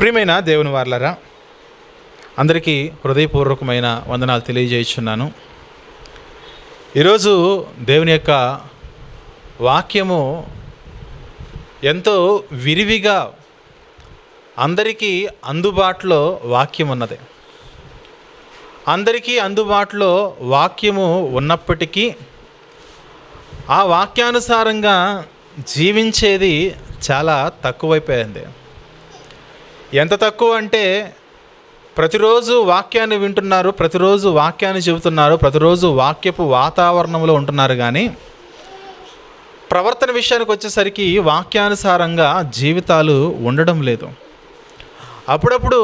ప్రియమైన దేవుని వారలారా, అందరికీ హృదయపూర్వకమైన వందనాలు తెలియజేస్తున్నాను. ఈరోజు దేవుని యొక్క వాక్యము ఎంతో విరివిగా అందరికీ అందుబాటులో వాక్యం ఉన్నది. అందరికీ అందుబాటులో వాక్యము ఉన్నప్పటికీ ఆ వాక్యానుసారంగా జీవించేది చాలా తక్కువైపోయింది. ఎంత తక్కువ అంటే ప్రతిరోజు వాక్యాన్ని వింటున్నారు, ప్రతిరోజు వాక్యాన్ని చెబుతున్నారు, ప్రతిరోజు వాక్యపు వాతావరణంలో ఉంటున్నారు. కానీ ప్రవర్తన విషయానికి వచ్చేసరికి వాక్యానుసారంగా జీవితాలు ఉండడం లేదు. అప్పుడప్పుడు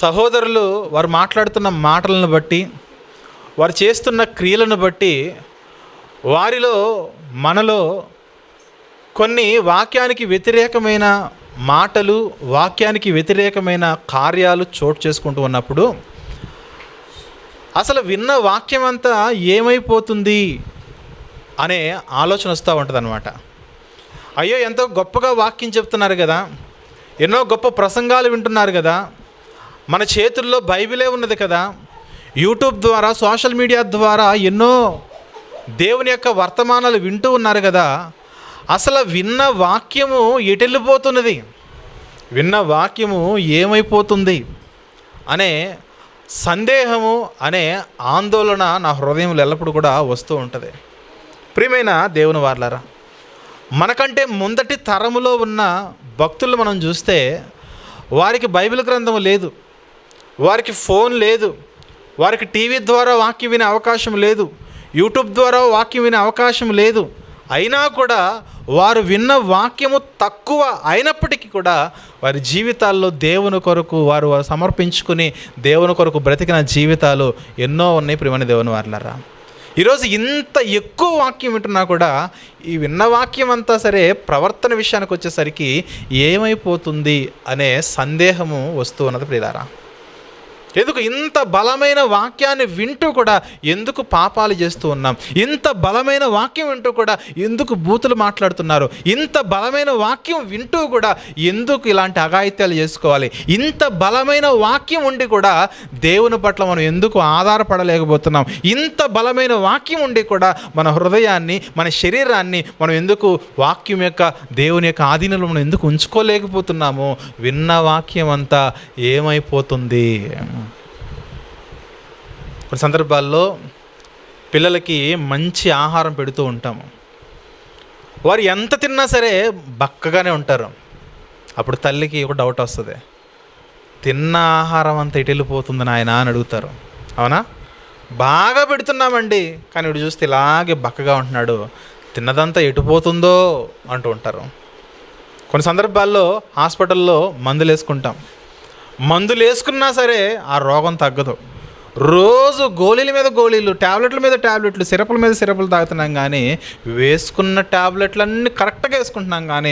సహోదరులు వారు మాట్లాడుతున్న మాటలను బట్టి, వారు చేస్తున్న క్రియలను బట్టి వారిలో మనలో కొన్ని వాక్యానికి వ్యతిరేకమైన మాటలు, వాక్యానికి వ్యతిరేకమైన కార్యాలు చోటు చేసుకుంటూ ఉన్నప్పుడు అసలు విన్న వాక్యం అంతా ఏమైపోతుంది అనే ఆలోచన వస్తూ ఉంటుంది అన్నమాట. అయ్యో, ఎంతో గొప్పగా వాక్యం చెప్తున్నారు కదా, ఎన్నో గొప్ప ప్రసంగాలు వింటున్నారు కదా, మన చేతుల్లో బైబిలే ఉన్నది కదా, యూట్యూబ్ ద్వారా, సోషల్ మీడియా ద్వారా ఎన్నో దేవుని యొక్క వర్తమానాలు వింటూ ఉన్నారు కదా, అసలు విన్న వాక్యము ఎటెళ్ళిపోతున్నది, విన్న వాక్యము ఏమైపోతుంది అనే సందేహము, అనే ఆందోళన నా హృదయంలో ఎల్లప్పుడూ కూడా వస్తూ ఉంటుంది. ప్రియమైన దేవుని వారలారా, మనకంటే ముందటి తరములో ఉన్న భక్తులు మనం చూస్తే వారికి బైబిల్ గ్రంథం లేదు, వారికి ఫోన్ లేదు, వారికి టీవీ ద్వారా వాక్యం వినే అవకాశం లేదు, యూట్యూబ్ ద్వారా వాక్యం వినే అవకాశం లేదు. అయినా కూడా వారు విన్న వాక్యము తక్కువ అయినప్పటికీ కూడా వారి జీవితాల్లో దేవుని కొరకు వారు సమర్పించుకుని దేవుని కొరకు బ్రతికిన జీవితాలు ఎన్నో ఉన్నాయి. ప్రియమైన దేవుని వారలారా, ఈరోజు ఇంత ఎక్కువ వాక్యం వింటున్నా కూడా ఈ విన్న వాక్యం అంతా సరే ప్రవర్తన విషయానికి వచ్చేసరికి ఏమైపోతుంది అనే సందేహము వస్తూ ఉన్నది. ప్రియులారా, ఎందుకు ఇంత బలమైన వాక్యాన్ని వింటూ కూడా ఎందుకు పాపాలు చేస్తూ ఉన్నాం? ఇంత బలమైన వాక్యం వింటూ కూడా ఎందుకు బూతులు మాట్లాడుతున్నారు? ఇంత బలమైన వాక్యం వింటూ కూడా ఎందుకు ఇలాంటి అఘాయిత్యాలు చేసుకోవాలి? ఇంత బలమైన వాక్యం ఉండి కూడా దేవుని పట్ల మనం ఎందుకు ఆధారపడలేకపోతున్నాం? ఇంత బలమైన వాక్యం ఉండి కూడా మన హృదయాన్ని, మన శరీరాన్ని మనం ఎందుకు వాక్యం యొక్క, దేవుని యొక్క ఆధీనంలో మనం ఎందుకు ఉంచుకోలేకపోతున్నాము? విన్న వాక్యం అంతా ఏమైపోతుంది? కొన్ని సందర్భాల్లో పిల్లలకి మంచి ఆహారం పెడుతూ ఉంటాము, వారు ఎంత తిన్నా సరే బక్కగానే ఉంటారు. అప్పుడు తల్లికి ఒక డౌట్ వస్తుంది, తిన్న ఆహారం అంతా ఎటు వెళ్ళిపోతుంది నాయన అని అడుగుతారు. అవునా? బాగా పెడుతున్నామండి, కానీ వీడు చూస్తే ఇలాగే బక్కగా ఉంటున్నాడు, తిన్నదంతా ఎటుపోతుందో అంటూ ఉంటారు. కొన్ని సందర్భాల్లో హాస్పిటల్లో మందులు వేసుకుంటాం, మందులు వేసుకున్నా సరే ఆ రోగం తగ్గదు. రోజు గోళీల మీద గోళీలు, ట్యాబ్లెట్ల మీద ట్యాబ్లెట్లు, సిరపుల మీద సిరపులు తాగుతున్నాం, కానీ వేసుకున్న ట్యాబ్లెట్లన్నీ కరెక్ట్గా వేసుకుంటున్నాం, కానీ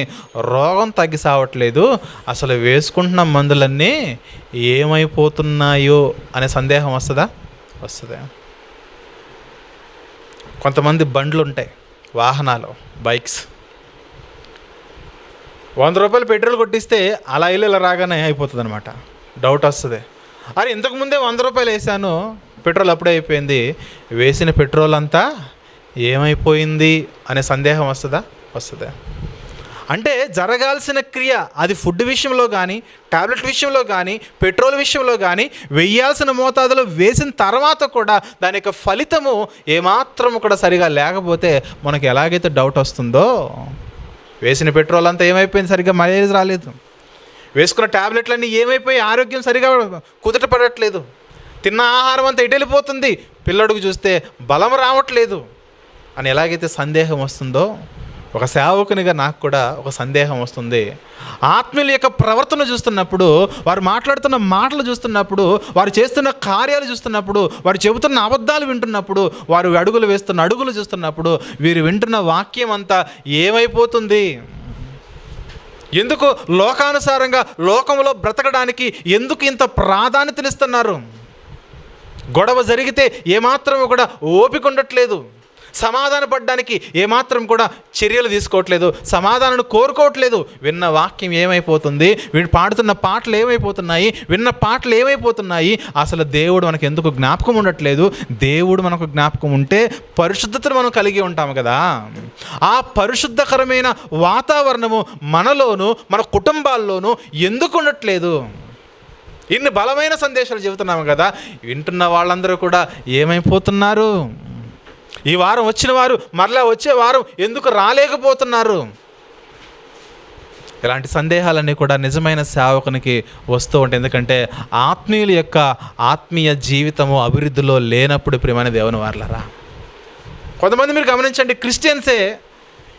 రోగం తగ్గి సావట్లేదు. అసలు వేసుకుంటున్న మందులన్నీ ఏమైపోతున్నాయో అనే సందేహం వస్తుందా? వస్తుంది. కొంతమంది బండ్లు ఉంటాయి, వాహనాలు, బైక్స్, 100 రూపాయలు పెట్రోల్ కొట్టిస్తే అలా ఇలా రాగానే అయిపోతుంది అనమాట. డౌట్ వస్తుంది, అరే ఇంతకుముందే 100 రూపాయలు వేసాను, పెట్రోల్ అప్పుడే అయిపోయింది, వేసిన పెట్రోల్ అంతా ఏమైపోయింది అనే సందేహం వస్తుందా? వస్తుంది. అంటే జరగాల్సిన క్రియ, అది ఫుడ్ విషయంలో కానీ, టాబ్లెట్ విషయంలో కానీ, పెట్రోల్ విషయంలో కానీ వేయాల్సిన మోతాదులో వేసిన తర్వాత కూడా దాని యొక్క ఫలితము ఏమాత్రం కూడా సరిగా లేకపోతే మనకు ఎలాగైతే డౌట్ వస్తుందో, వేసిన పెట్రోల్ అంతా ఏమైపోయింది, సరిగ్గా మైలేజ్ రాలేదు, వేసుకున్న ట్యాబ్లెట్లన్నీ ఏమైపోయి ఆరోగ్యం సరిగా కుదుట పడట్లేదు, తిన్న ఆహారం అంతా ఎటు వెళ్ళిపోతుంది, పిల్లడికి చూస్తే బలం రావట్లేదు అని ఎలాగైతే సందేహం వస్తుందో, ఒక సేవకునిగా నాకు కూడా ఒక సందేహం వస్తుంది. ఆత్మీయుల యొక్క ప్రవర్తన చూస్తున్నప్పుడు, వారు మాట్లాడుతున్న మాటలు చూస్తున్నప్పుడు, వారు చేస్తున్న కార్యాలు చూస్తున్నప్పుడు, వారు చెబుతున్న అబద్ధాలు వింటున్నప్పుడు, వారు అడుగులు వేస్తున్న అడుగులు చూస్తున్నప్పుడు వీరు వింటున్న వాక్యం అంతా ఏమైపోతుంది? ఎందుకు లోకానుసారంగా లోకంలో బ్రతకడానికి ఎందుకు ఇంత ప్రాధాన్యతనిస్తున్నారు? గొడవ జరిగితే ఏమాత్రం కూడా ఓపిక ఉండట్లేదు, సమాధాన పడడానికి ఏమాత్రం కూడా చర్యలు తీసుకోవట్లేదు, సమాధానాన్ని కోరుకోవట్లేదు. విన్న వాక్యం ఏమైపోతుంది, వీడు పాడుతున్న పాటలు ఏమైపోతున్నాయి, విన్న పాటలు ఏమైపోతున్నాయి, అసలు దేవుడు మనకు ఎందుకు జ్ఞాపకం ఉండట్లేదు. దేవుడు మనకు జ్ఞాపకం ఉంటే పరిశుద్ధతను మనం కలిగి ఉంటాము కదా. ఆ పరిశుద్ధకరమైన వాతావరణము మనలోను మన కుటుంబాల్లోనూ ఎందుకు ఉండట్లేదు? ఇన్ని బలమైన సందేశాలు చెబుతున్నాము కదా, వింటున్న వాళ్ళందరూ కూడా ఏమైపోతున్నారు? ఈ వారం వచ్చిన వారు మరలా వచ్చే వారం ఎందుకు రాలేకపోతున్నారు? ఇలాంటి సందేహాలన్నీ కూడా నిజమైన సేవకునికి వస్తూ ఉంటాయి. ఎందుకంటే ఆత్మీయుల యొక్క ఆత్మీయ జీవితము అభివృద్ధిలో లేనప్పుడు ప్రియమైన దేవుని వారలారా. కొంతమంది మీరు గమనించండి, క్రిస్టియన్సే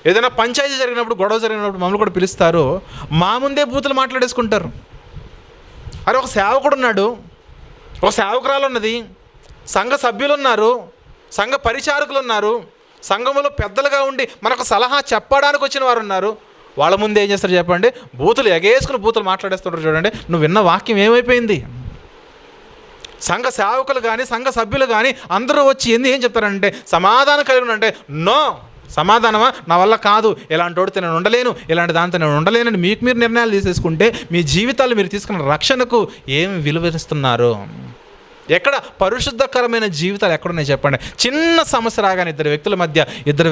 ఏదైనా పంచాయతీ జరిగినప్పుడు, గొడవ జరిగినప్పుడు మమ్మల్ని కూడా పిలుస్తారు, మా ముందే బూతులు మాట్లాడేసుకుంటారు. అరే, ఒక సేవకుడు ఉన్నాడు, ఒక సేవకురాలు ఉన్నది, సంఘ సభ్యులు ఉన్నారు, సంఘ పరిచారకులు ఉన్నారు, సంఘంలో పెద్దలుగా ఉండి మనకు సలహా చెప్పడానికి వచ్చిన వారు ఉన్నారు. వాళ్ళ ముందు ఏం చేస్తారు చెప్పండి? బూతులు ఎగేసుకుని బూతులు మాట్లాడేస్తుంటారు. చూడండి, నువ్వు విన్న వాక్యం ఏమైపోయింది? సంఘ సేవకులు కానీ సంఘ సభ్యులు కానీ అందరూ వచ్చి ఏం చెప్తారంటే, సమాధానం కలిగి అంటే, నో, సమాధానమా, నా వల్ల కాదు, ఇలాంటి వాడితే నేను ఉండలేను, ఇలాంటి దాంతో నేను ఉండలేనని మీకు మీరు నిర్ణయాలు తీసేసుకుంటే మీ జీవితాలు మీరు తీసుకున్న రక్షణకు ఏమి విలువనిస్తున్నారు? ఎక్కడ పరిశుద్ధకరమైన జీవితాలు ఎక్కడున్నాయి చెప్పండి? చిన్న సమస్య రాగానే, ఇద్దరు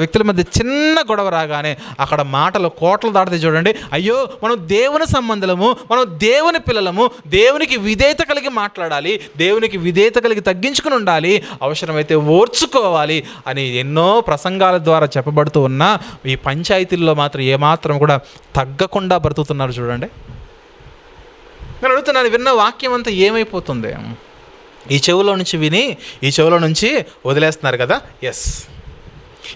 వ్యక్తుల మధ్య చిన్న గొడవ రాగానే అక్కడ మాటలు కోటలు దాటితే చూడండి, అయ్యో మనం దేవుని సంబంధులము, మనం దేవుని పిల్లలము, దేవునికి విధేయత కలిగి మాట్లాడాలి, దేవునికి విధేయత కలిగి తగ్గించుకుని ఉండాలి, అవసరమైతే ఓర్చుకోవాలి అని ఎన్నో ప్రసంగాల ద్వారా చెప్పబడుతూ ఉన్నా ఈ పంచాయతీల్లో మాత్రం ఏమాత్రం కూడా తగ్గకుండా బ్రతుకుతున్నారు. చూడండి, నేను అడుగుతున్నాను, విన్న వాక్యం అంతా ఏమైపోతుంది? ఈ చెవిలో నుంచి విని ఈ చెవిలో నుంచి వదిలేస్తున్నారు కదా. ఎస్,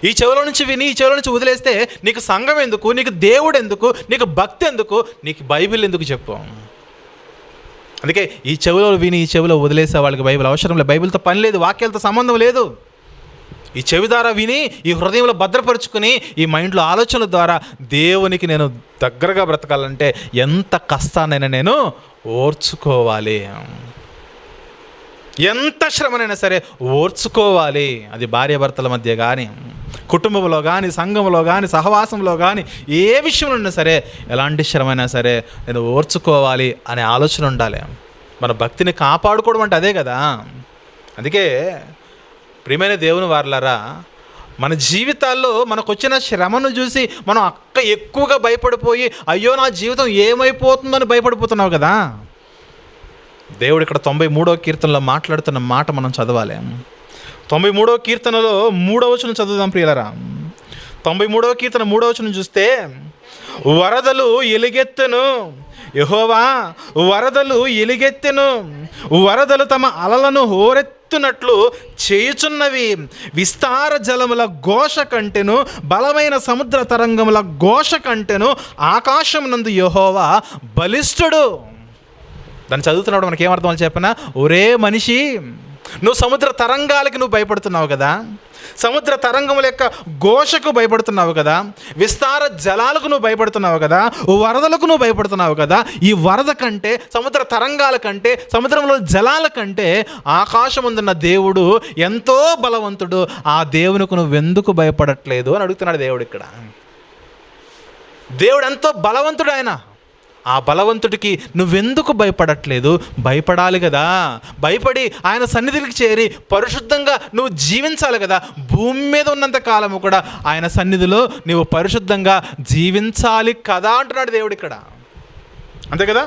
ఈ చెవిలో నుంచి విని ఈ చెవిలో నుంచి వదిలేస్తే నీకు సంఘం ఎందుకు, నీకు దేవుడు ఎందుకు, నీకు భక్తి ఎందుకు, నీకు బైబిల్ ఎందుకు చెప్పు? అందుకే ఈ చెవిలో విని ఈ చెవిలో వదిలేసే వాళ్ళకి బైబిల్ అవసరం లేదు, బైబిల్తో పని లేదు, వాక్యాలతో సంబంధం లేదు. ఈ చెవి ద్వారా విని ఈ హృదయంలో భద్రపరుచుకుని ఈ మైండ్లో ఆలోచనల ద్వారా దేవునికి నేను దగ్గరగా బ్రతకాలంటే ఎంత కష్టాన్నైనా నేను ఓర్చుకోవాలి, ఎంత శ్రమనైనా సరే ఓర్చుకోవాలి. అది భార్యాభర్తల మధ్య కానీ, కుటుంబంలో కానీ, సంఘంలో కానీ, సహవాసంలో కానీ, ఏ విషయంలో ఉన్నా సరే ఎలాంటి శ్రమైనా సరే నేను ఓర్చుకోవాలి అనే ఆలోచన ఉండాలి. మన భక్తిని కాపాడుకోవడం అంటే అదే కదా. అందుకే ప్రియమైన దేవుని వారలారా, మన జీవితాల్లో మనకు వచ్చిన శ్రమను చూసి మనం ఎక్కువగా భయపడిపోయి అయ్యో నా జీవితం ఏమైపోతుందని భయపడిపోతున్నావు కదా. దేవుడు ఇక్కడ 93వ కీర్తనలో మాట్లాడుతున్న మాట మనం చదవాలి. 93వ కీర్తనలో 3వ వచనం చదువుదాం ప్రియులారా. 93వ కీర్తన 3వ వచనం చూస్తే, వరదలు ఎలుగెత్తెను, యెహోవా వరదలు ఎలుగెత్తెను, వరదలు తమ అలలను హోరెత్తునట్లు చేయుచున్నవి, విస్తార జలముల ఘోష కంటెను, బలమైన సముద్ర తరంగముల ఘోష కంటెను, ఆకాశం నందు యెహోవా బలిష్ఠుడు. దాన్ని చదువుతున్నప్పుడు మనకి ఏమర్థం అని చెప్పినా, ఒరే మనిషి, నువ్వు సముద్ర తరంగాలకి నువ్వు భయపడుతున్నావు కదా, సముద్ర తరంగముల యొక్క ఘోషకు భయపడుతున్నావు కదా, విస్తార జలాలకు నువ్వు భయపడుతున్నావు కదా, వరదలకు నువ్వు భయపడుతున్నావు కదా. ఈ వరద కంటే, సముద్ర తరంగాల కంటే, సముద్రంలో జలాల కంటే ఆకాశముందున్న దేవుడు ఎంతో బలవంతుడు. ఆ దేవునికి నువ్వెందుకు భయపడట్లేదు అని అడుగుతున్నాడు దేవుడు ఇక్కడ. దేవుడు ఎంతో బలవంతుడు ఆయన. ఆ బలవంతుడికి నువ్వెందుకు భయపడట్లేదు? భయపడాలి కదా. భయపడి ఆయన సన్నిధికి చేరి పరిశుద్ధంగా నువ్వు జీవించాలి కదా. భూమి మీద ఉన్నంత కాలము కూడా ఆయన సన్నిధిలో నువ్వు పరిశుద్ధంగా జీవించాలి కదా అంటున్నాడు దేవుడు ఇక్కడ. అంతే కదా.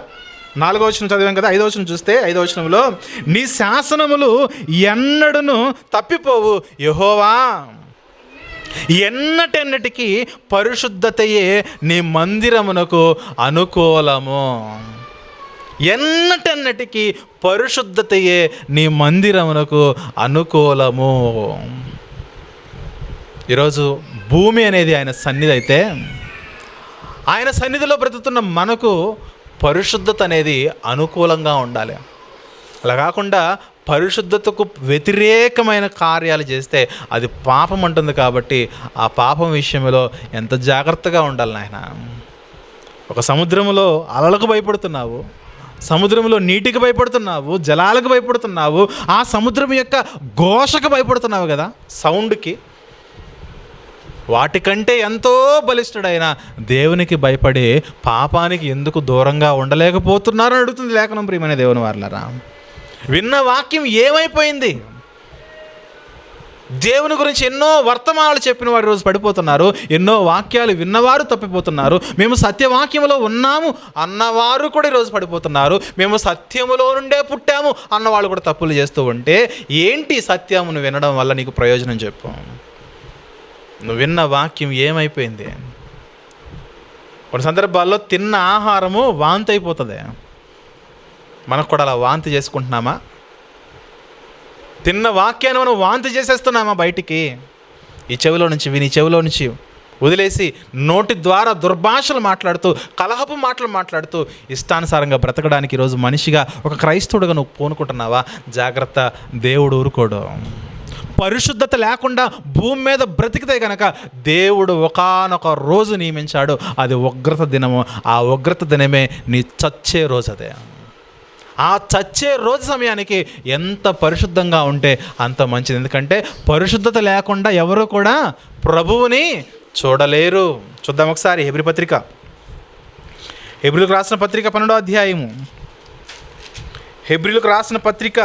4వ వచనం చదివాం కదా. 5వ వచనం చూస్తే, 5వ వచనంలో, నీ శాసనములు ఎన్నడూను తప్పిపోవు యెహోవా, ఎన్నటెన్నటికీ పరిశుద్ధతయే నీ మందిరమునకు అనుకూలము. ఎన్నటెన్నటికీ పరిశుద్ధతయే నీ మందిరమునకు అనుకూలము. ఈరోజు భూమి అనేది ఆయన సన్నిధి అయితే, ఆయన సన్నిధిలో బ్రతుకుతున్న మనకు పరిశుద్ధత అనేది అనుకూలంగా ఉండాలి. అలా కాకుండా పరిశుద్ధతకు వ్యతిరేకమైన కార్యాలు చేస్తే అది పాపం అంటుంది. కాబట్టి ఆ పాపం విషయంలో ఎంత జాగ్రత్తగా ఉండాలి నాయన. ఒక సముద్రంలో అలలకు భయపడుతున్నావు, సముద్రంలో నీటికి భయపడుతున్నావు, జలాలకు భయపడుతున్నావు, ఆ సముద్రం యొక్క ఘోషకు భయపడుతున్నావు కదా, సౌండ్కి. వాటికంటే ఎంతో బలిష్ఠుడైన దేవునికి భయపడి పాపానికి ఎందుకు దూరంగా ఉండలేకపోతున్నారని అడుగుతుంది లేఖనం. ప్రియమైన దేవుని వారలారా, విన్న వాక్యం ఏమైపోయింది? దేవుని గురించి ఎన్నో వర్తమానాలు చెప్పిన వారు ఈరోజు పడిపోతున్నారు. ఎన్నో వాక్యాలు విన్నవారు తప్పిపోతున్నారు. మేము సత్యవాక్యంలో ఉన్నాము అన్నవారు కూడా ఈరోజు పడిపోతున్నారు. మేము సత్యములో నుండే పుట్టాము అన్నవాళ్ళు కూడా తప్పులు చేస్తూ ఉంటే ఏంటి సత్యమును వినడం వల్ల నీకు ప్రయోజనం చెప్పు? నువ్వు విన్న వాక్యం ఏమైపోయింది? కొన్ని సందర్భాల్లో తిన్న ఆహారము వాంతి అయిపోతుంది. మనకు కూడా అలా వాంతి చేసుకుంటున్నామా? తిన్న వాక్యాన్ని మనం వాంతి చేసేస్తున్నామా బయటికి? ఈ చెవిలో నుంచి విని చెవిలో నుంచి వదిలేసి నోటి ద్వారా దుర్భాషలు మాట్లాడుతూ, కలహపు మాటలు మాట్లాడుతూ ఇష్టానుసారంగా బ్రతకడానికి ఈరోజు మనిషిగా, ఒక క్రైస్తవుడుగా నువ్వు పూనుకుంటున్నావా? జాగ్రత్త, దేవుడు ఊరుకోడు. పరిశుద్ధత లేకుండా భూమి మీద బ్రతికితే కనుక దేవుడు ఒకానొక రోజు నియమించాడు. అది ఉగ్రత దినము. ఆ ఉగ్రత దినమే నీ చచ్చే రోజు. అదే ఆ చచ్చే రోజు సమయానికి ఎంత పరిశుద్ధంగా ఉంటే అంత మంచిది. ఎందుకంటే పరిశుద్ధత లేకుండా ఎవరు కూడా ప్రభువుని చూడలేరు. చూద్దాం ఒకసారి హెబ్రీ పత్రిక, హెబ్రీలకు రాసిన పత్రిక 12వ అధ్యాయము. హెబ్రీలకు రాసిన పత్రిక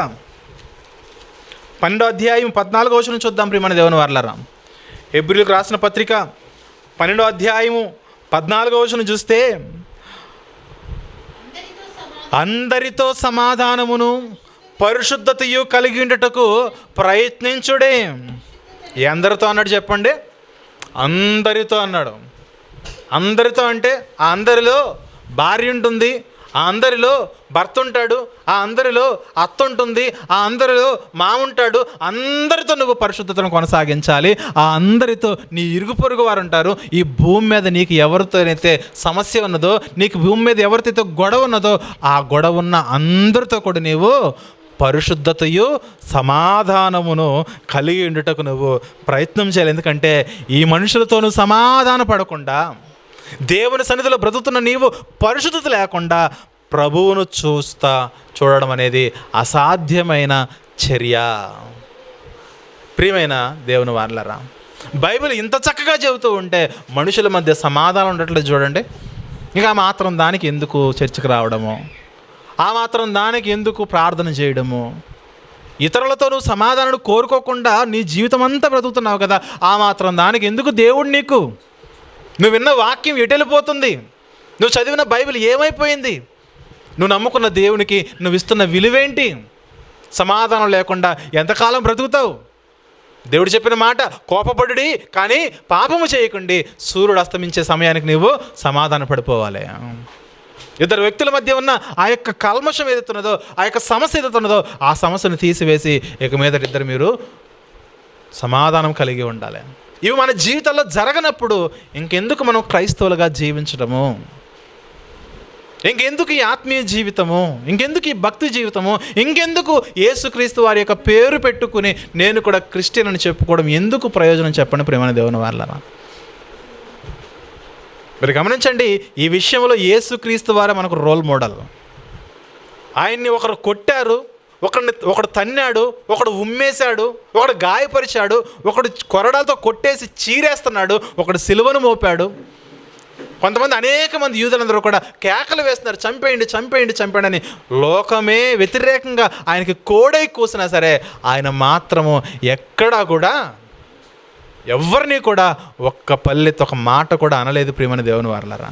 12వ అధ్యాయం 14వ వచనం చూద్దాం. ప్రియమైన దేవుని వారలారా, హెబ్రీలకు రాసిన పత్రిక 12వ అధ్యాయము 14వ వచనం చూస్తే, అందరితో సమాధానమును పరిశుద్ధతయు కలిగి ఉండటకు ప్రయత్నించుడే. అందరితో అన్నాడు చెప్పండి? అందరితో అన్నాడు. అందరితో అంటే ఆ అందరిలో భార్య ఉంటుంది, ఆ అందరిలో భర్త ఉంటాడు, ఆ అందరిలో అత్త ఉంటుంది, ఆ అందరిలో మామ ఉంటాడు. అందరితో నువ్వు పరిశుద్ధతను కొనసాగించాలి. ఆ అందరితో నీ ఇరుగు పొరుగు వారు ఉంటారు. ఈ భూమి మీద నీకు ఎవరితోనైతే సమస్య ఉన్నదో, నీకు భూమి మీద ఎవరితో గొడవ ఉన్నదో, ఆ గొడవ ఉన్న అందరితో కూడా నీవు పరిశుద్ధతయు సమాధానమును కలిగి ఉండుటకు నువ్వు ప్రయత్నం చేయాలి. ఎందుకంటే ఈ మనుషులతో నువ్వు సమాధాన పడకుండా, దేవుని సన్నిధిలో బ్రతుకుతున్న నీవు పరిశుద్ధత లేకుండా ప్రభువును చూడడం అనేది అసాధ్యమైన చర్య. ప్రియమైన దేవుని వారలారా, బైబిల్ ఇంత చక్కగా చెబుతూ ఉంటే మనుషుల మధ్య సమాధానం ఉండట్లేదు చూడండి. ఇంకా ఆ మాత్రం దానికి ఎందుకు చర్చకు రావడము, ఆ మాత్రం దానికి ఎందుకు ప్రార్థన చేయడము? ఇతరులతో నువ్వు సమాధానం కోరుకోకుండా నీ జీవితం అంతా బ్రతుకుతున్నావు కదా, ఆ మాత్రం దానికి ఎందుకు దేవుడు నీకు? నువ్వు విన్న వాక్యం ఎటెళ్ళిపోతుంది? నువ్వు చదివిన బైబిల్ ఏమైపోయింది? నువ్వు నమ్ముకున్న దేవునికి నువ్వు ఇస్తున్న విలువేంటి? సమాధానం లేకుండా ఎంతకాలం బ్రతుకుతావు? దేవుడు చెప్పిన మాట, కోపపడుడి కానీ పాపము చేయకండి. సూర్యుడు అస్తమించే సమయానికి నువ్వు సమాధాన పడిపోవాలి. ఇద్దరు వ్యక్తుల మధ్య ఉన్న ఆ యొక్క కల్మషం ఏదైతే ఉన్నదో, ఆ యొక్క సమస్య ఏదైతే ఉన్నదో, ఆ సమస్యను తీసివేసి ఇక మీద ఇద్దరు మీరు సమాధానం కలిగి ఉండాలి. ఇవి మన జీవితాల్లో జరగనప్పుడు ఇంకెందుకు మనం క్రైస్తవులుగా జీవించడము? ఇంకెందుకు ఈ ఆత్మీయ జీవితము? ఇంకెందుకు ఈ భక్తి జీవితము? ఇంకెందుకు యేసుక్రీస్తు వారి యొక్క పేరు పెట్టుకుని నేను కూడా క్రిస్టియన్ అని చెప్పుకోవడం ఎందుకు ప్రయోజనం చెప్పండి ప్రియమైన దేవుని వారలారా? మీరు గమనించండి, ఈ విషయంలో యేసుక్రీస్తు వారే మనకు రోల్ మోడల్. ఆయన్ని ఒకరు కొట్టారు, ఒకడు తన్నాడు, ఒకడు ఉమ్మేశాడు, ఒకడు గాయపరిచాడు, ఒకడు కొరడాలతో కొట్టేసి చీరేస్తున్నాడు, ఒకడు సిలువను మోపాడు. కొంతమంది అనేక మంది యూదులందరూ కూడా కేకలు వేస్తున్నారు, చంపేయండి చంపేయండి చంపేయండి అని. లోకమే వ్యతిరేకంగా ఆయనకి కోడై కూసినా సరే ఆయన మాత్రము ఎక్కడా కూడా ఎవరిని కూడా ఒక్క పల్లెత్తు ఒక మాట కూడా అనలేదు ప్రియమైన దేవుని వారలారా.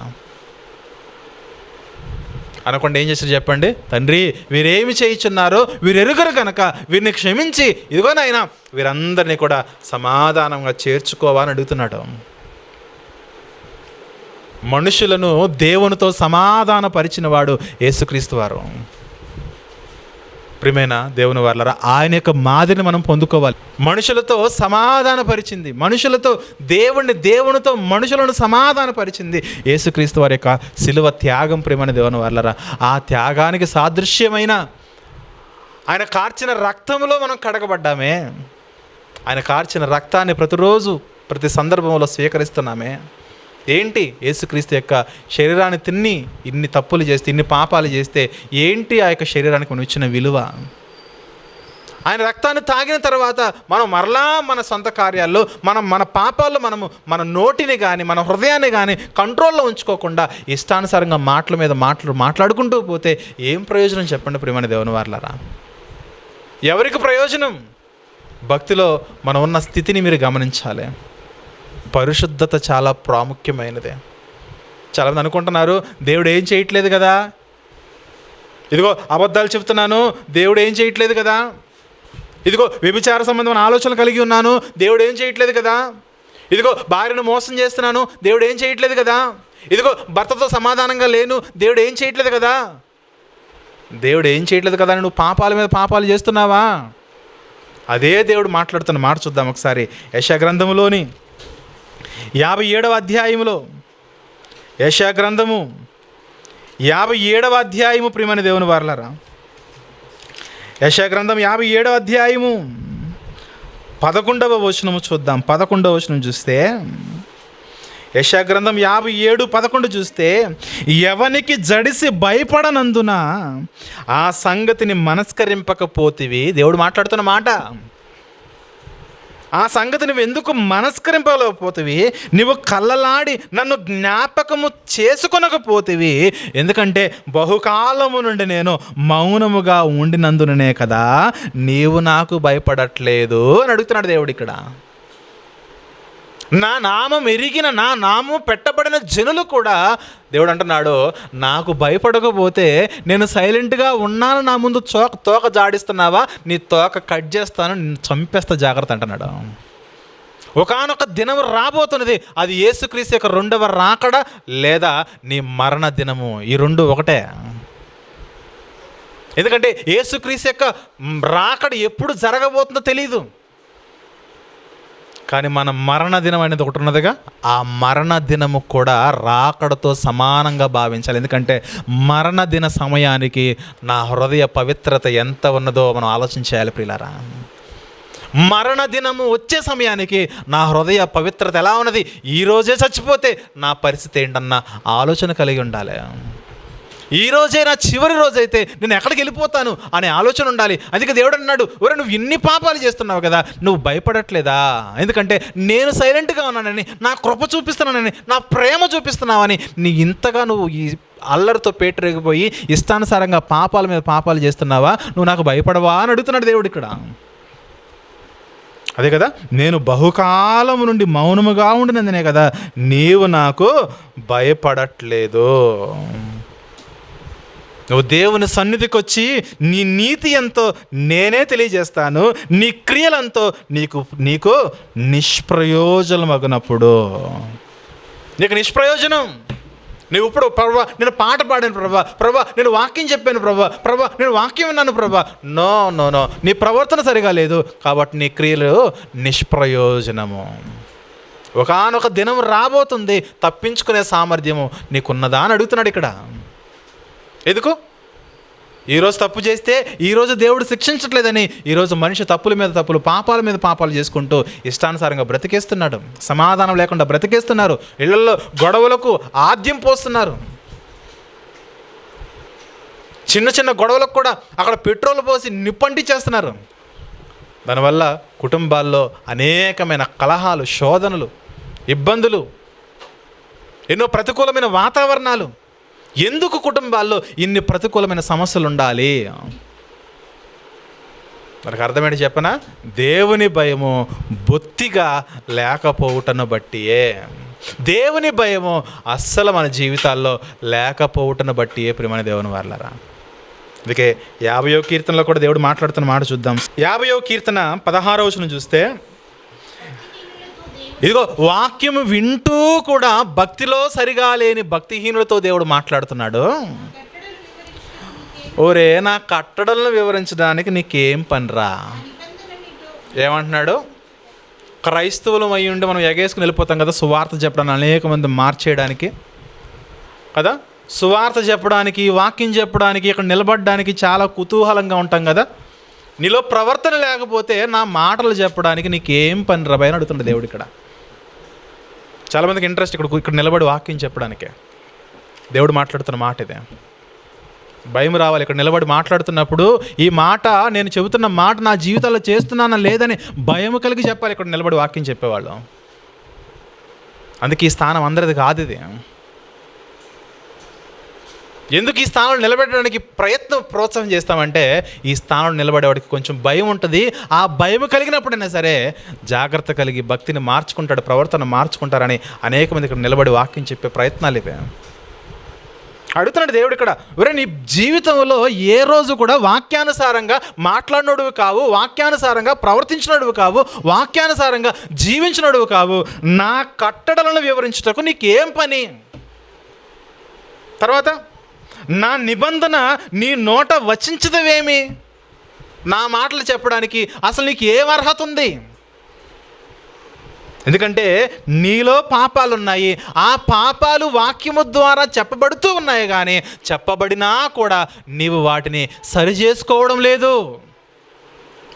అనకుండా ఏం చేశారు చెప్పండి? తండ్రి వీరేమి చేయించున్నారో వీరు ఎరుగరు కనుక వీరిని క్షమించి ఇదిగోనైనా వీరందరినీ కూడా సమాధానంగా చేర్చుకోవాలని అడుగుతున్నాడు. మనుషులను దేవునితో సమాధాన పరిచిన వాడు యేసుక్రీస్తు వారు. ప్రియమైన దేవుని వారలారా, ఆయన యొక్క మాదిరిని మనం పొందుకోవాలి. మనుషులతో సమాధానపరిచింది, మనుషులతో దేవునితో మనుషులను సమాధానపరిచింది యేసుక్రీస్తు వారి యొక్క శిలువ త్యాగం. ప్రియమైన దేవుని వారలారా, ఆ త్యాగానికి సాదృశ్యమైన ఆయన కార్చిన రక్తంలో మనం కడగబడ్డామే. ఆయన కార్చిన రక్తాన్ని ప్రతిరోజు ప్రతి సందర్భంలో స్వీకరిస్తున్నామే. ఏంటి? యేసుక్రీస్తు యొక్క శరీరాన్ని తిని ఇన్ని తప్పులు చేస్తే, ఇన్ని పాపాలు చేస్తే ఏంటి ఆ యొక్క శరీరానికి మనం ఇచ్చిన విలువ? ఆయన రక్తాన్ని తాగిన తర్వాత మనం మరలా మన సొంత కార్యాల్లో మన పాపాల్లో మన నోటిని కానీ మన హృదయాన్ని కానీ కంట్రోల్లో ఉంచుకోకుండా ఇష్టానుసారంగా మాటల మీద మాట్లాడుకుంటూ పోతే ఏం ప్రయోజనం చెప్పండి ప్రియమైన దేవుని వారలారా? ఎవరికి ప్రయోజనం? భక్తిలో మనం ఉన్న స్థితిని మీరు గమనించాలి. పరిశుద్ధత చాలా ప్రాముఖ్యమైనదే. చాలామంది అనుకుంటున్నారు దేవుడు ఏం చేయట్లేదు కదా, ఇదిగో అబద్ధాలు చెప్తున్నాను దేవుడు ఏం చేయట్లేదు కదా, ఇదిగో వ్యభిచార సంబంధమైన ఆలోచనలు కలిగి ఉన్నాను దేవుడు ఏం చేయట్లేదు కదా, ఇదిగో భార్యను మోసం చేస్తున్నాను దేవుడు ఏం చేయట్లేదు కదా, ఇదిగో భర్తతో సమాధానంగా లేను దేవుడు ఏం చేయట్లేదు కదా. దేవుడు ఏం చేయట్లేదు కదా అని నువ్వు పాపాల మీద పాపాలు చేస్తున్నావా? అదే దేవుడు మాట్లాడుతున్న మాట చూద్దాం ఒకసారి. యెషయా గ్రంథములోని 57వ అధ్యాయములో, యెషయా గ్రంథము 57వ అధ్యాయము ప్రియమైన దేవుని వారలారా, యెషయా గ్రంథం 57వ అధ్యాయము 11వ వచనము చూద్దాం. 11వ వచనం చూస్తే, యెషయా గ్రంథం 57:11 చూస్తే, ఎవనికి జడిసి భయపడనందున ఆ సంగతిని మనస్కరింపకపోతివి. దేవుడు మాట్లాడుతున్న మాట. ఆ సంగతి నువ్వు ఎందుకు మనస్కరింపలేకపోతివి? నువ్వు కళ్ళలాడి నన్ను జ్ఞాపకము చేసుకొనకపోతివి. ఎందుకంటే బహుకాలము నుండి నేను మౌనముగా ఉండినందుననే కదా నీవు నాకు భయపడట్లేదు అని అడుగుతున్నాడు దేవుడు ఇక్కడ. నా నామం ఎరిగిన, నా నామం పెట్టబడిన జనులు కూడా దేవుడు అంటున్నాడు, నాకు భయపడకపోతే నేను సైలెంట్గా ఉన్నాను, నా ముందు తోక జాడిస్తున్నావా, నీ తోక కట్ చేస్తాను, నేను చంపేస్తా, జాగ్రత్త అంటున్నాడు. ఒకానొక దినం రాబోతున్నది, అది యేసుక్రీస్తు యొక్క 2వ రాకడ లేదా నీ మరణ దినము. ఈ రెండు ఒకటే. ఎందుకంటే యేసుక్రీస్తు యొక్క రాకడ ఎప్పుడు జరగబోతుందో తెలియదు, కానీ మన మరణ దినం అనేది ఒకటి ఉన్నదిగా, ఆ మరణ దినము కూడా రాకడతో సమానంగా భావించాలి. ఎందుకంటే మరణ దిన సమయానికి నా హృదయ పవిత్రత ఎంత ఉన్నదో మనం ఆలోచించాలి ప్రియులారా. మరణ దినము వచ్చే సమయానికి నా హృదయ పవిత్రత ఎలా ఉన్నది, ఈరోజే చచ్చిపోతే నా పరిస్థితి ఏంటన్న ఆలోచన కలిగి ఉండాలి. ఈరోజే నా చివరి రోజైతే నేను ఎక్కడికి వెళ్ళిపోతాను అనే ఆలోచన ఉండాలి. అందుకే దేవుడు అన్నాడు, ఒరే నువ్వు ఇన్ని పాపాలు చేస్తున్నావు కదా, నువ్వు భయపడట్లేదా? ఎందుకంటే నేను సైలెంట్గా ఉన్నానని, నా కృప చూపిస్తున్నానని, నా ప్రేమ చూపిస్తున్నావని నీ ఇంతగా నువ్వు ఈ అల్లరితో పేటరేగిపోయి ఇష్టానుసారంగా పాపాల మీద పాపాలు చేస్తున్నావా? నువ్వు నాకు భయపడవా అని అడుగుతున్నాడు దేవుడు ఇక్కడ. అదే కదా, నేను బహుకాలం నుండి మౌనముగా ఉండినందునే కదా నీవు నాకు భయపడట్లేదు. నువ్వు దేవుని సన్నిధికి వచ్చి నీ నీతి ఎంతో నేనే తెలియజేస్తాను, నీ క్రియలంతో నీకు నిష్ప్రయోజనమగినప్పుడు, నీకు నిష్ప్రయోజనం. నువ్వు ఇప్పుడు ప్రభా నేను పాట పాడాను ప్రభా నేను వాక్యం చెప్పాను ప్రభా నేను వాక్యం విన్నాను ప్రభా, నో నో నో నీ ప్రవర్తన సరిగా లేదు కాబట్టి నీ క్రియలు నిష్ప్రయోజనము. ఒకానొక దినం రాబోతుంది, తప్పించుకునే సామర్థ్యము నీకున్నదా అని అడుగుతున్నాడు ఇక్కడ. ఎందుకు? ఈరోజు తప్పు చేస్తే ఈరోజు దేవుడు శిక్షించట్లేదని ఈరోజు మనిషి తప్పుల మీద తప్పులు, పాపాల మీద పాపాలు చేసుకుంటూ ఇష్టానుసారంగా బ్రతికేస్తున్నాడు. సమాధానం లేకుండా బ్రతికేస్తున్నారు. ఇళ్లలో గొడవలకు ఆద్యం పోస్తున్నారు. చిన్న చిన్న గొడవలకు కూడా అక్కడ పెట్రోల్ పోసి నిప్పంటి చేస్తున్నారు. దానివల్ల కుటుంబాల్లో అనేకమైన కలహాలు, శోధనలు, ఇబ్బందులు, ఎన్నో ప్రతికూలమైన వాతావరణాలు. ఎందుకు కుటుంబాల్లో ఇన్ని ప్రతికూలమైన సమస్యలు ఉండాలి? మనకు అర్థమేంటి చెప్పనా? దేవుని భయము బొత్తిగా లేకపోవటను బట్టియే. దేవుని భయము అస్సలు మన జీవితాల్లో లేకపోవటను బట్టియే ప్రియమైన దేవుని వారలారా. అందుకే 50వ కీర్తనలో కూడా దేవుడు మాట్లాడుతున్న మాట చూద్దాం. 50వ కీర్తన 16వ వచనం చూస్తే, ఇదిగో వాక్యము వింటూ కూడా భక్తిలో సరిగా లేని భక్తిహీనులతో దేవుడు మాట్లాడుతున్నాడు. ఓరే నా కట్టడలను వివరించడానికి నీకేం పనిరా? ఏమంటున్నాడు? క్రైస్తవులం అయ్యి ఉండి మనం ఎగేసుకుని వెళ్ళిపోతాం కదా సువార్త చెప్పడానికి, అనేక మంది మార్చేయడానికి కదా, సువార్త చెప్పడానికి, వాక్యం చెప్పడానికి, ఇక్కడ నిలబడడానికి చాలా కుతూహలంగా ఉంటాం కదా. నీలో ప్రవర్తన లేకపోతే నా మాటలు చెప్పడానికి నీకేం పని రా అని అడుగుతున్నాడు దేవుడు ఇక్కడ. చాలామందికి ఇంట్రెస్ట్ ఇక్కడ నిలబడి వాక్యం చెప్పడానికే. దేవుడు మాట్లాడుతున్న మాట ఇదే. భయం రావాలి. ఇక్కడ నిలబడి మాట్లాడుతున్నప్పుడు ఈ మాట, నేను చెబుతున్న మాట నా జీవితంలో చేస్తున్నానా లేదని భయం కలిగి చెప్పాలి ఇక్కడ నిలబడి వాక్యం చెప్పేవాళ్ళు. అందుకే ఈ స్థానం అందరిది కాదు. ఇది ఎందుకు ఈ స్థానంలో నిలబెట్టడానికి ప్రోత్సాహం చేస్తామంటే, ఈ స్థానంలో నిలబడేవాడికి కొంచెం భయం ఉంటుంది. ఆ భయం కలిగినప్పుడైనా సరే జాగ్రత్త కలిగి భక్తిని మార్చుకుంటాడు, ప్రవర్తన మార్చుకుంటారని అనేక మంది ఇక్కడ నిలబడి వాక్యం చెప్పే ప్రయత్నాలు ఇవే. అడుగుతున్నాడు దేవుడు ఇక్కడ, ఒరే నీ జీవితంలో ఏ రోజు కూడా వాక్యానుసారంగా మాట్లాడినోడువు కావు, వాక్యానుసారంగా ప్రవర్తించినోడువు కావు, వాక్యానుసారంగా జీవించినోడువు కావు, నా కట్టడలను వివరించుటకు నీకేం పని? తర్వాత, నా నిబంధన నీ నోట వచించదవేమి? నా మాటలు చెప్పడానికి అసలు నీకు ఏం అర్హత ఉంది? ఎందుకంటే నీలో పాపాలు ఉన్నాయి. ఆ పాపాలు వాక్యము ద్వారా చెప్పబడుతూ ఉన్నాయి, కానీ చెప్పబడినా కూడా నీవు వాటిని సరి చేసుకోవడం లేదు.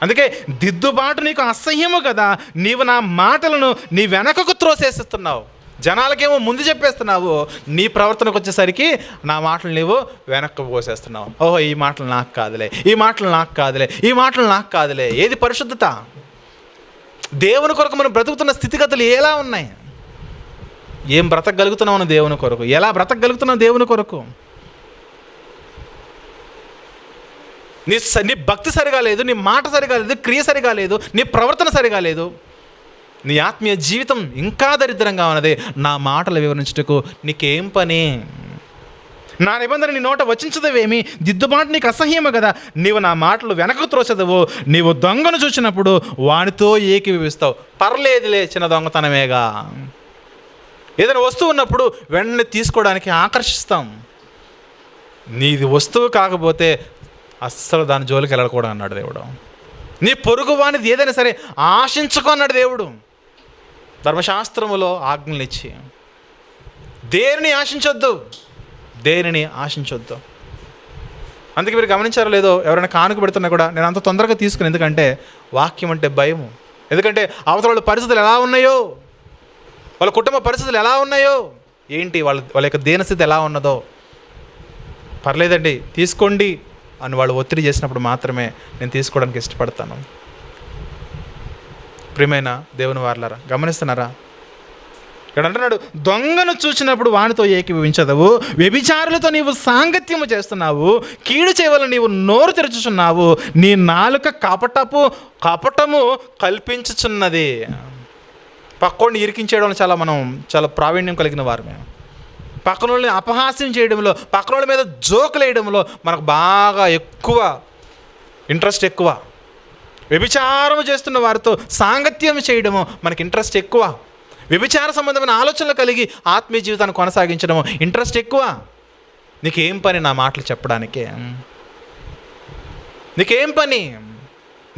అందుకే దిద్దుబాటు నీకు అసహ్యము కదా, నీవు నా మాటలను నీ వెనకకు త్రోసేస్తున్నావు. జనాలకేమో ముందు చెప్పేస్తున్నావు, నీ ప్రవర్తనకు వచ్చేసరికి నా మాటలు నీవు వెనక్కి పోసేస్తున్నావు. ఓహో ఈ మాటలు నాకు కాదులే, ఈ మాటలు నాకు కాదులే, ఈ మాటలు నాకు కాదులే. ఏది పరిశుద్ధత? దేవుని కొరకు మనం బ్రతుకుతున్న స్థితిగతులు ఎలా ఉన్నాయి? ఏం బ్రతకగలుగుతున్నావు దేవుని కొరకు? ఎలా బ్రతకగలుగుతున్నావు దేవుని కొరకు? నీ భక్తి సరిగా లేదు, నీ మాట సరిగా లేదు, క్రియ సరిగా లేదు, నీ ప్రవర్తన సరిగా లేదు, నీ ఆత్మీయ జీవితం ఇంకా దరిద్రంగా ఉన్నది. నా మాటలు వివరించుటకు నీకేం పని? నా నిబంధన నీ నోట వచించదవేమి? దిద్దుబాటు నీకు అసహ్యము కదా, నీవు నా మాటలు వెనక్కు త్రోసెదవు. నీవు దొంగను చూసినప్పుడు వానితో ఏకీభవిస్తావు. పర్లేదులే, చిన్న దొంగతనమేగా. ఏదైనా వస్తువు ఉన్నప్పుడు వెంటనే తీసుకోవడానికి ఆకర్షిస్తాం. నీది వస్తువు కాకపోతే అస్సలు దాని జోలికి వెళ్ళకూడదు అన్నాడు దేవుడు. నీ పొరుగు వానిది ఏదైనా సరే ఆశించుకో అన్నాడు దేవుడు ధర్మశాస్త్రములో ఆజ్ఞలు ఇచ్చి. దేనిని ఆశించొద్దు, దేనిని ఆశించొద్దు. అందుకే మీరు గమనించారో లేదో, ఎవరైనా కానుక పెడుతున్నా కూడా నేను అంత తొందరగా తీసుకుని, ఎందుకంటే వాక్యం అంటే భయము. ఎందుకంటే అవతల వాళ్ళ పరిస్థితులు ఎలా ఉన్నాయో, వాళ్ళ కుటుంబ పరిస్థితులు ఎలా ఉన్నాయో, ఏంటి వాళ్ళ యొక్క దీనస్థితి ఎలా ఉన్నదో, పర్లేదండి తీసుకోండి అని వాళ్ళు ఒత్తిడి చేసినప్పుడు మాత్రమే నేను తీసుకోవడానికి ఇష్టపడతాను. ప్రియమైన దేవుని వారలారా, గమనిస్తున్నారా? ఇక్కడ అంటున్నాడు, దొంగను చూసినప్పుడు వానితో ఏకీభవించదవు, వ్యభిచారులతో నీవు సాంగత్యము చేస్తున్నావు, కీడు చేయవలని నీవు నోరు తెరుచుచున్నావు, నీ నాలుక కపటము కల్పించుచున్నది. పక్కోడిని ఇరికించేయడంలో చాలా ప్రావీణ్యం కలిగిన వారమే. పక్కన వాళ్ళని అపహాస్యం చేయడంలో, పక్కన వాళ్ళ మీద జోకులు వేయడంలో మనకు బాగా ఇంట్రెస్ట్ ఎక్కువ. వ్యభిచారం చేస్తున్న వారితో సాంగత్యం చేయడము మనకి ఇంట్రెస్ట్ ఎక్కువ. వ్యభిచార సంబంధమైన ఆలోచనలు కలిగి ఆత్మీయ జీవితాన్ని కొనసాగించడము ఇంట్రెస్ట్ ఎక్కువ. నీకేం పని నా మాటలు చెప్పడానికే? నీకేం పని?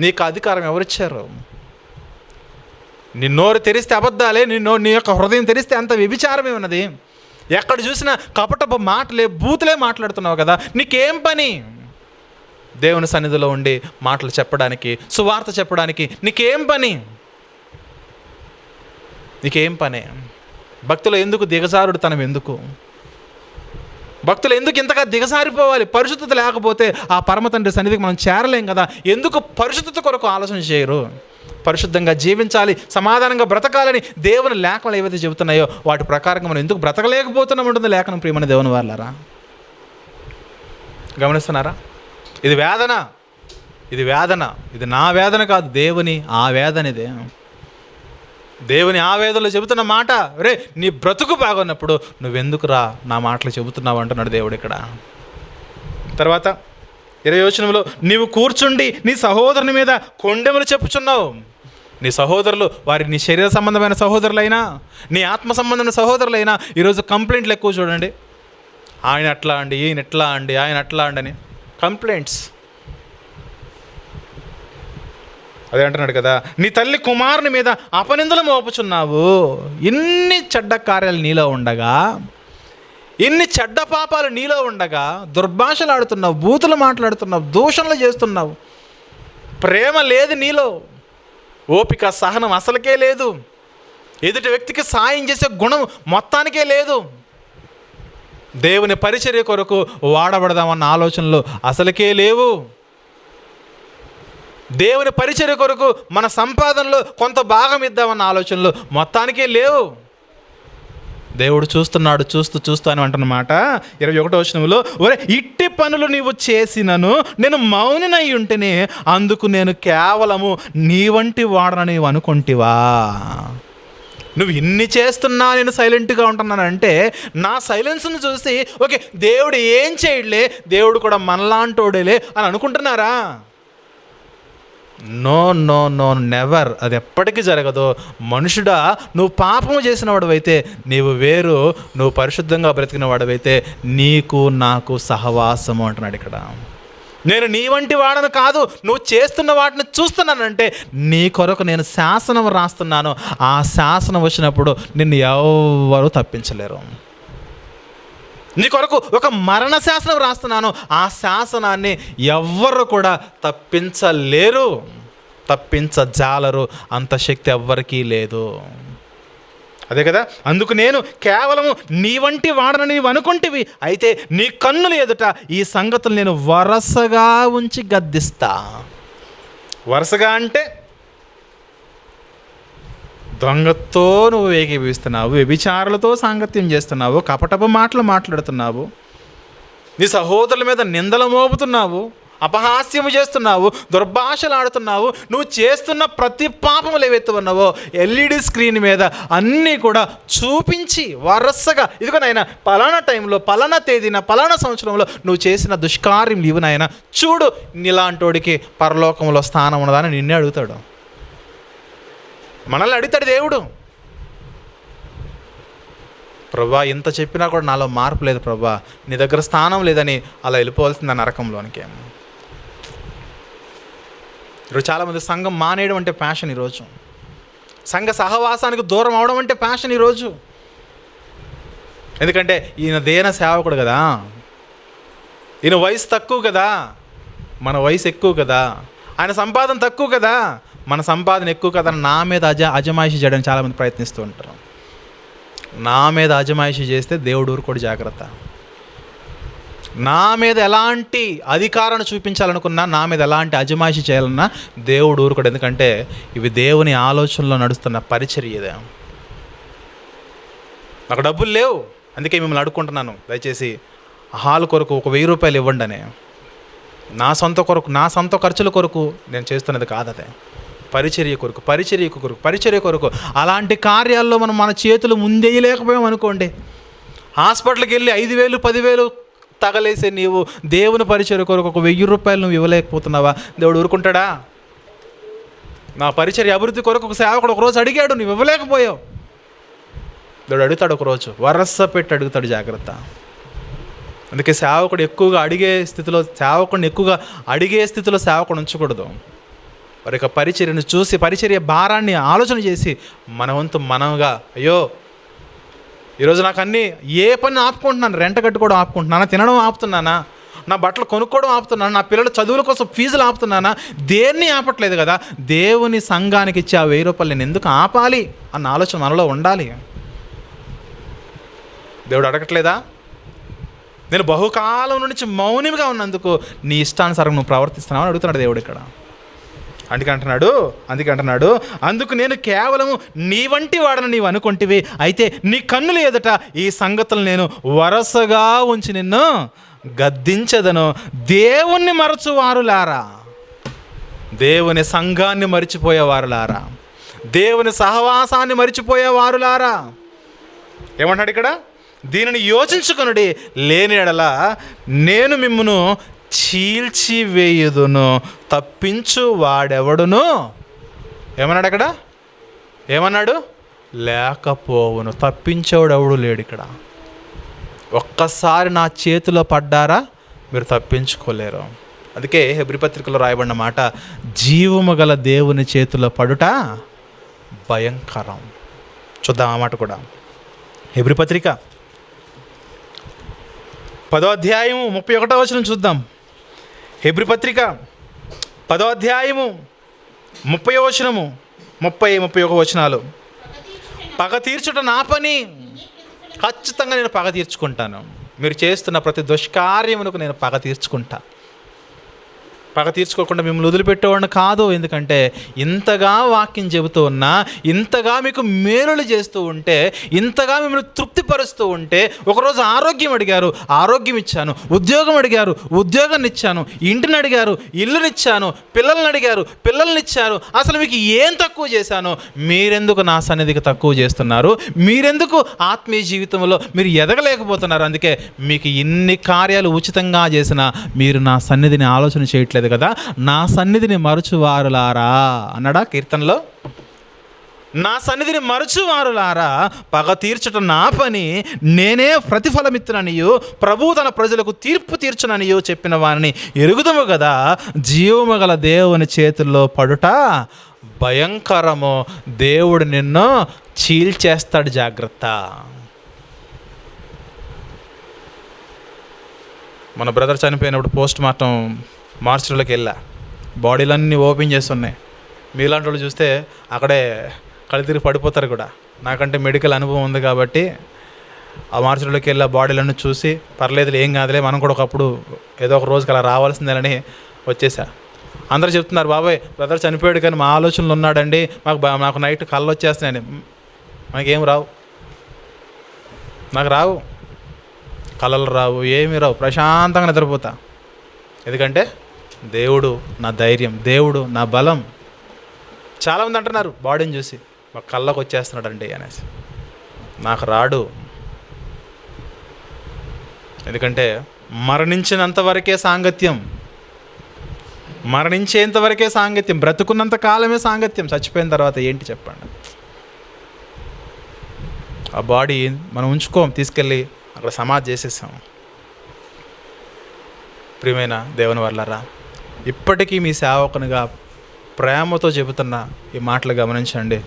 నీకు అధికారం ఎవరిచ్చారు? నీ నోరు తెరిస్తే అబద్ధాలే, నీ యొక్క హృదయం తెరిస్తే అంత వ్యభిచారమే ఉన్నది. ఎక్కడ చూసినా కపటపు మాటలే, బూతులే మాట్లాడుతున్నావు కదా, నీకేం పని? దేవుని సన్నిధిలో ఉండి మాటలు చెప్పడానికి, సువార్త చెప్పడానికి నీకేం పని? నీకేం పని? భక్తులు ఎందుకు దిగజారుడుతనం? ఎందుకు భక్తులు ఎందుకు ఇంతగా దిగజారిపోవాలి? పరిశుద్ధత లేకపోతే ఆ పరమ తండ్రి సన్నిధికి మనం చేరలేం కదా. ఎందుకు పరిశుద్ధత కొరకు ఆలోచన చేయరు? పరిశుద్ధంగా జీవించాలి, సమాధానంగా బ్రతకాలని దేవుని లేఖలు ఏవైతే చెబుతున్నాయో వాటి ప్రకారంగా మనం ఎందుకు బ్రతకలేకపోతున్నాం ఉంటుంది లేఖనం. ప్రియమైన దేవుని వాళ్ళారా, గమనిస్తున్నారా? ఇది వేదన, ఇది నా వేదన కాదు, దేవుని ఆ వేదన. ఇదే దేవుని ఆవేదనలో చెబుతున్న మాట. రే నీ బ్రతుకు బాగున్నప్పుడు నువ్వెందుకురా నా మాటలు చెబుతున్నావు అంటున్నాడు దేవుడు ఇక్కడ. తర్వాత 20వ వచనంలో, నీవు కూర్చుండి నీ సహోదరుని మీద కొండెములు చెప్పుచున్నావు. నీ సహోదరులు, నీ శరీర సంబంధమైన సహోదరులైనా, నీ ఆత్మ సంబంధమైన సహోదరులైనా ఈరోజు కంప్లైంట్లు ఎక్కువ. చూడండి, ఆయన అట్లా అండి, ఈయన ఎట్లా అండి, ఆయన అట్లా అండి అని కంప్లైంట్స్. అదే అంటున్నాడు కదా, నీ తల్లి కుమారుని మీద అపనిందలు మోపుచున్నావు. ఇన్ని చెడ్డ కార్యాలు నీలో ఉండగా, ఇన్ని చెడ్డ పాపాలు నీలో ఉండగా దుర్భాషలు ఆడుతున్నావు, బూతులు మాట్లాడుతున్నావు, దూషణలు చేస్తున్నావు. ప్రేమ లేదు నీలో, ఓపిక సహనం అసలుకే లేదు, ఎదుటి వ్యక్తికి సాయం చేసే గుణం మొత్తానికే లేదు. దేవుని పరిచర్య కొరకు వాడబడదామన్న ఆలోచనలు అసలుకే లేవు. దేవుని పరిచర్య కొరకు మన సంపాదనలో కొంత భాగం ఇద్దామన్న ఆలోచనలు మొత్తానికే లేవు. దేవుడు చూస్తున్నాడు, చూస్తూ అని అంటున్నమాట 21వ వచనంలో, ఒరే ఇట్టి పనులు నీవు చేసినను నేను మౌనినై ఉంటేనే అందుకు నేను కేవలము నీ వంటి వాడనని నీవు అనుకుంటివా? నువ్వు ఇన్ని చేస్తున్నా నేను సైలెంట్గా ఉంటున్నానంటే నా సైలెన్స్ను చూసి ఓకే దేవుడు ఏం చేయట్లే, దేవుడు కూడా మనలాంటోడేలే అని అనుకుంటున్నారా? No no no never. అది ఎప్పటికీ జరగదు. మనుషుడా, నువ్వు పాపము చేసిన వాడివైతే నీవు వేరు, నువ్వు పరిశుద్ధంగా బ్రతికిన వాడివైతే నీకు నాకు సహవాసము అంటున్నాడు ఇక్కడ. నేను నీ వంటి వాడను కాదు, నువ్వు చేస్తున్న వాటిని చూస్తున్నానంటే నీ కొరకు నేను శాసనం రాస్తున్నాను. ఆ శాసనం వచ్చినప్పుడు నిన్ను ఎవరు తప్పించలేరు. నీ కొరకు ఒక మరణ శాసనం రాస్తున్నాను. ఆ శాసనాన్ని ఎవ్వరు కూడా తప్పించలేరు, తప్పించజాలరు. అంత శక్తి ఎవ్వరికీ లేదు. అదే కదా, అందుకు నేను కేవలము నీ వంటి వాడనని నీవు అనుకుంటివి, అయితే నీ కన్నుల ఎదుట ఈ సంగతులు నేను వరసగా ఉంచి గద్దిస్తా. వరుసగా అంటే దొంగతో నువ్వు ఏకీభవిస్తున్నావు, వ్యభిచారులతో సాంగత్యం చేస్తున్నావు, కపటపు మాటలు మాట్లాడుతున్నావు, నీ సహోదరుల మీద నిందలు మోపుతున్నావు, అపహాస్యము చేస్తున్నావు, దుర్భాషలు ఆడుతున్నావు. నువ్వు చేస్తున్న ప్రతి పాపములు ఏవైతే ఉన్నావో ఎల్ఈడి స్క్రీన్ మీద అన్నీ కూడా చూపించి వరుసగా ఇదిగో నాయన పలానా టైంలో, పలానా తేదీన, పలానా సంవత్సరంలో నువ్వు చేసిన దుష్కార్యం ఇవి నాయన చూడు, నీలాంటోడికి పరలోకంలో స్థానం ఉన్నదని నిన్నే అడుగుతాడు. మనల్ని అడుగుతాడు దేవుడు. ప్రభా ఇంత చెప్పినా కూడా నాలో మార్పు లేదు ప్రభా, నీ దగ్గర స్థానం లేదని అలా వెళ్ళిపోవాల్సింది నరకంలోనికి. ఈరోజు చాలామంది సంఘం మానేయడం అంటే ప్యాషన్. ఈరోజు సంఘ సహవాసానికి దూరం అవడం అంటే ప్యాషన్ ఈరోజు. ఎందుకంటే ఈయన దేన సేవకుడు కదా, ఈయన వయసు తక్కువ కదా, మన వయసు ఎక్కువ కదా, ఆయన సంపాదన తక్కువ కదా, మన సంపాదన ఎక్కువ కదా, నా మీద అజమాయిషీ చేయడానికి చాలామంది ప్రయత్నిస్తూ ఉంటారు. నా మీద అజమాయిషీ చేస్తే దేవుడు ఊరుకోడు, జాగ్రత్త. నా మీద ఎలాంటి అధికారాన్ని చూపించాలనుకున్నా, నా మీద ఎలాంటి అజమాయిషీ చేయాలన్నా దేవుడు ఊరుకోడు. ఎందుకంటే ఇవి దేవుని ఆలోచనలో నడుస్తున్న పరిచర్య. నాకు డబ్బులు లేవు, అందుకే మిమ్మల్ని అడుక్కుంటున్నాను, దయచేసి హాల్ కొరకు ఒక 1000 రూపాయలు ఇవ్వండి అని. నా సొంత ఖర్చుల కొరకు నేను చేస్తున్నది కాదు, అదే పరిచర్య కొరకు. అలాంటి కార్యాల్లో మనం మన చేతులు ముందేయలేకపోయాం అనుకోండి, హాస్పిటల్కి వెళ్ళి 5,000 10,000 తగలేసే నీవు దేవుని పరిచర్య కొరకు ఒక 1000 రూపాయలు నువ్వు ఇవ్వలేకపోతున్నావా? దేవుడు ఊరుకుంటాడా? నా పరిచర్య అభివృద్ధి కొరకు ఒక సేవకుడు ఒకరోజు అడిగాడు, నువ్వు ఇవ్వలేకపోయావు. దేవుడు అడుగుతాడు, ఒకరోజు వరస పెట్టి అడుగుతాడు, జాగ్రత్త. అందుకే సేవకుడు ఎక్కువగా అడిగే స్థితిలో సేవకుడు ఉంచకూడదు. వారి యొక్క పరిచర్యను చూసి, పరిచర్య భారాన్ని ఆలోచన చేసి మన వంతు మనగా, అయ్యో ఈరోజు నాకు అన్నీ ఏ పని ఆపుకుంటున్నాను, రెంట కట్టుకోవడం ఆపుకుంటున్నానా, తినడం ఆపుతున్నానా, నా బట్టలు కొనుక్కోవడం ఆపుతున్నాను, నా పిల్లల చదువుల కోసం ఫీజులు ఆపుతున్నానా, దేన్ని ఆపట్లేదు కదా. దేవుని సంఘానికి ఇచ్చే ఆ 1000 రూపాయలు నేను ఎందుకు ఆపాలి అన్న ఆలోచన మనలో ఉండాలి. దేవుడు అడగట్లేదా? నేను బహుకాలం నుంచి మౌనంగా ఉన్నందుకు నీ ఇష్టానుసారం నువ్వు ప్రవర్తిస్తున్నావు అని అడుగుతున్నాడు దేవుడు ఇక్కడ. అందుకే అంటున్నాడు అందుకు నేను కేవలము నీ వంటి వాడను నీవు అనుకుంటివి, అయితే నీ కన్నుల ఎదుట ఈ సంగతులు నేను వరసగా ఉంచి నిన్ను గద్దించదను. దేవుణ్ణి మరచువారులారా, దేవుని సంఘాన్ని మరిచిపోయేవారులారా, దేవుని సహవాసాన్ని మరిచిపోయేవారులారా, ఏమంటాడు ఇక్కడ? దీనిని యోచించుకొనుడి, లేని ఎడల నేను మిమ్మును చీల్చివేయుదును, తప్పించు వాడెవడును. ఏమన్నాడు అక్కడ? ఏమన్నాడు? లేకపోవును. తప్పించేవాడు ఎవడు లేడు ఇక్కడ. ఒక్కసారి నా చేతిలో పడ్డారా మీరు తప్పించుకోలేరు. అందుకే హెబ్రీ పత్రికలో రాయబడిన మాట, జీవము గల దేవుని చేతిలో పడుట భయంకరం. చూద్దాం ఆ మాట కూడా. హెబ్రీ పత్రిక 10వ అధ్యాయము 31వ వచనం చూద్దాం. హెబ్రీ పత్రిక 10వ అధ్యాయము 30వ వచనము, 30-31 వచనాలు. పగ తీర్చుట నా పని, ఖచ్చితంగా నేను పగ తీర్చుకుంటాను. మీరు చేస్తున్న ప్రతి దుష్కార్యమునకు నేను పగ తీర్చుకుంటా. పగ తీర్చుకోకుండా మిమ్మల్ని వదిలిపెట్టేవాడిని కాదు. ఎందుకంటే ఇంతగా వాక్యం చెబుతూ ఉన్నా, ఇంతగా మీకు మేలులు చేస్తూ ఉంటే, ఇంతగా మిమ్మల్ని తృప్తిపరుస్తూ ఉంటే, ఒకరోజు ఆరోగ్యం అడిగారు, ఆరోగ్యం ఇచ్చాను. ఉద్యోగం అడిగారు, ఉద్యోగాన్ని ఇచ్చాను. ఇంటిని అడిగారు, ఇల్లునిచ్చాను. పిల్లల్ని అడిగారు, పిల్లల్నిచ్చాను. అసలు మీకు ఏం తక్కువ చేశాను? మీరెందుకు నా సన్నిధికి తక్కువ చేస్తున్నారు? మీరెందుకు ఆత్మీయ జీవితంలో మీరు ఎదగలేకపోతున్నారు? అందుకే మీకు ఇన్ని కార్యాలు ఉచితంగా చేసినా మీరు నా సన్నిధిని ఆలోచన చేయట్లేదు కదా. నా సన్నిధిని మరచువారులారా అన్నాడా కీర్తనలో. నా సన్నిధిని మరచువారులారా, పగ తీర్చటం నా పని, నేనే ప్రతిఫలమిత్తుననియు ప్రభువు తన ప్రజలకు తీర్పు తీర్చుననియు చెప్పిన వారిని ఎరుగుదము కదా. జీవము గల దేవుని చేతుల్లో పడుట భయంకరము, దేవుడు నిన్ను చీల్చేస్తాడు, జాగ్రత్త. మన బ్రదర్ చనిపోయినప్పుడు పోస్ట్ మార్టం మార్చులోకి వెళ్ళా. బాడీలన్నీ ఓపెన్ చేస్తున్నాయి. మీలాంటి వాళ్ళు చూస్తే అక్కడే కళ్ళు తిరిగి పడిపోతారు కూడా. నాకంటే మెడికల్ అనుభవం ఉంది కాబట్టి ఆ మార్చులోకి వెళ్ళి ఆ బాడీలన్నీ చూసి పర్లేదు, ఏం కాదులే, మనం కూడా ఒకప్పుడు ఏదో ఒక రోజుకి అలా రావాల్సిందేనని వచ్చేసా. అందరూ చెప్తున్నారు, బాబాయ్ బ్రదర్ చనిపోయాడు కానీ మా ఆలోచనలు ఉన్నాడండి, నాకు నైట్ కళ్ళు వచ్చేస్తున్నాయండి. మనకేం రావు, నాకు రావు, కళలు రావు, ఏమీ రావు, ప్రశాంతంగా నిద్రపోతా. ఎందుకంటే దేవుడు నా ధైర్యం, దేవుడు నా బలం. చాలామంది అంటున్నారు బాడీని చూసి, మా కళ్ళకు వచ్చేస్తున్నాడండి అనేసి. నాకు రాడు. ఎందుకంటే మరణించినంత వరకే సాంగత్యం, మరణించేంత వరకే సాంగత్యం, బ్రతుకున్నంత కాలమే సాంగత్యం. చచ్చిపోయిన తర్వాత ఏంటి చెప్పండి? ఆ బాడీ మనం ఉంచుకోం, తీసుకెళ్ళి అక్కడ సమాధి చేసేసాం. ప్రియమైన దేవుని వల్లరా, ఇప్పటికీ మీ సేవకునిగా ప్రేమతో చెబుతున్న ఈ మాటలు గమనించండి.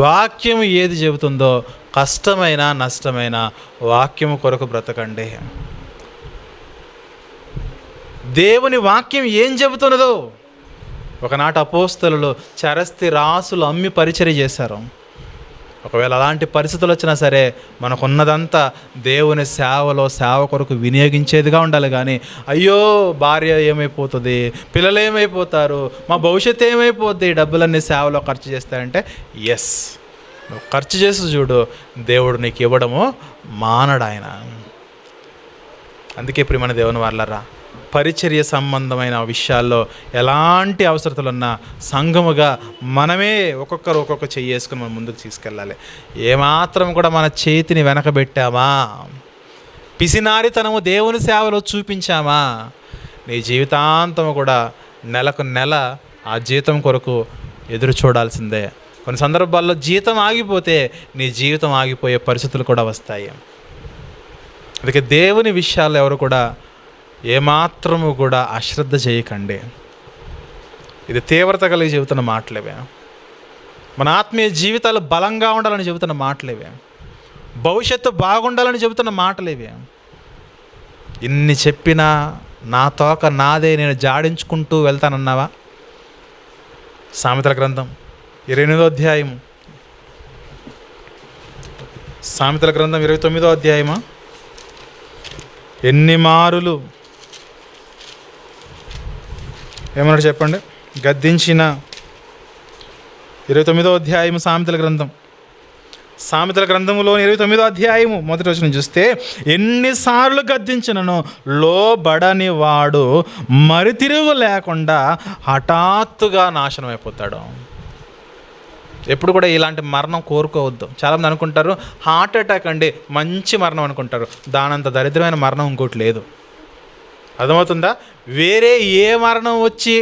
వాక్యం ఏది చెబుతుందో, కష్టమైన నష్టమైన వాక్యము కొరకు బ్రతకండి. దేవుని వాక్యం ఏం చెబుతున్నదో, ఒకనాటి అపోస్తలులు చరస్థి రాసులు అమ్మి పరిచర్య చేశారు. ఒకవేళ అలాంటి పరిస్థితులు వచ్చినా సరే మనకున్నదంతా దేవుని సేవలో సేవ కొరకు వినియోగించేదిగా ఉండాలి. కానీ అయ్యో భార్య ఏమైపోతుంది, పిల్లలు ఏమైపోతారు, మా భవిష్యత్తు ఏమైపోద్ది, డబ్బులన్నీ సేవలో ఖర్చు చేస్తాయంటే, ఎస్, నువ్వు ఖర్చు చేసి చూడు, దేవుడు నీకు ఇవ్వడము మానడు ఆయన. అందుకే ప్రియమైన దేవుని వాళ్ళరా, పరిచర్య సంబంధమైన విషయాల్లో ఎలాంటి అవసరతలున్నా సంఘముగా మనమే ఒక్కొక్క చెయ్యేసుకుని మనం ముందుకు తీసుకెళ్ళాలి. ఏమాత్రం కూడా మన చేతిని వెనకబెట్టామా, పిసినారితనము దేవుని సేవలో చూపించామా, నీ జీవితాంతము కూడా నెలకు నెల ఆ జీతం కొరకు ఎదురు చూడాల్సిందే. కొన్ని సందర్భాల్లో జీతం ఆగిపోతే నీ జీవితం ఆగిపోయే పరిస్థితులు కూడా వస్తాయి. అందుకే దేవుని విషయాల్లో ఎవరు కూడా ఏమాత్రము కూడా అశ్రద్ధ చేయకండి. ఇది తీవ్రత కలిగి చెబుతున్న మాటలేవే. మన ఆత్మీయ జీవితాలు బలంగా ఉండాలని చెబుతున్న మాటలేవే. భవిష్యత్తు బాగుండాలని చెబుతున్న మాటలేవే. ఇన్ని చెప్పినా నా తోక నాదే, నేను జాడించుకుంటూ వెళ్తానన్నావా? సామెతల గ్రంథం 29వ అధ్యాయము, సామెతల గ్రంథం 29వ అధ్యాయమా, ఎన్ని మారులు ఏమన్నాడు చెప్పండి? గద్దించిన 29వ అధ్యాయము సామెతల గ్రంథములో 29వ అధ్యాయము మొదటి వచనం చూస్తే, ఎన్నిసార్లు గద్దించినను లోబడని వాడు మరితిరుగు లేకుండా హఠాత్తుగా నాశనం అయిపోతాడు. ఎప్పుడు కూడా ఇలాంటి మరణం కోరుకోవద్దు. చాలామంది అనుకుంటారు హార్ట్ అటాక్ అండి మంచి మరణం అనుకుంటారు. దానంత దరిద్రమైన మరణం ఇంకోటి లేదు. అర్థమవుతుందా? వేరే ఏ మరణం వచ్చి,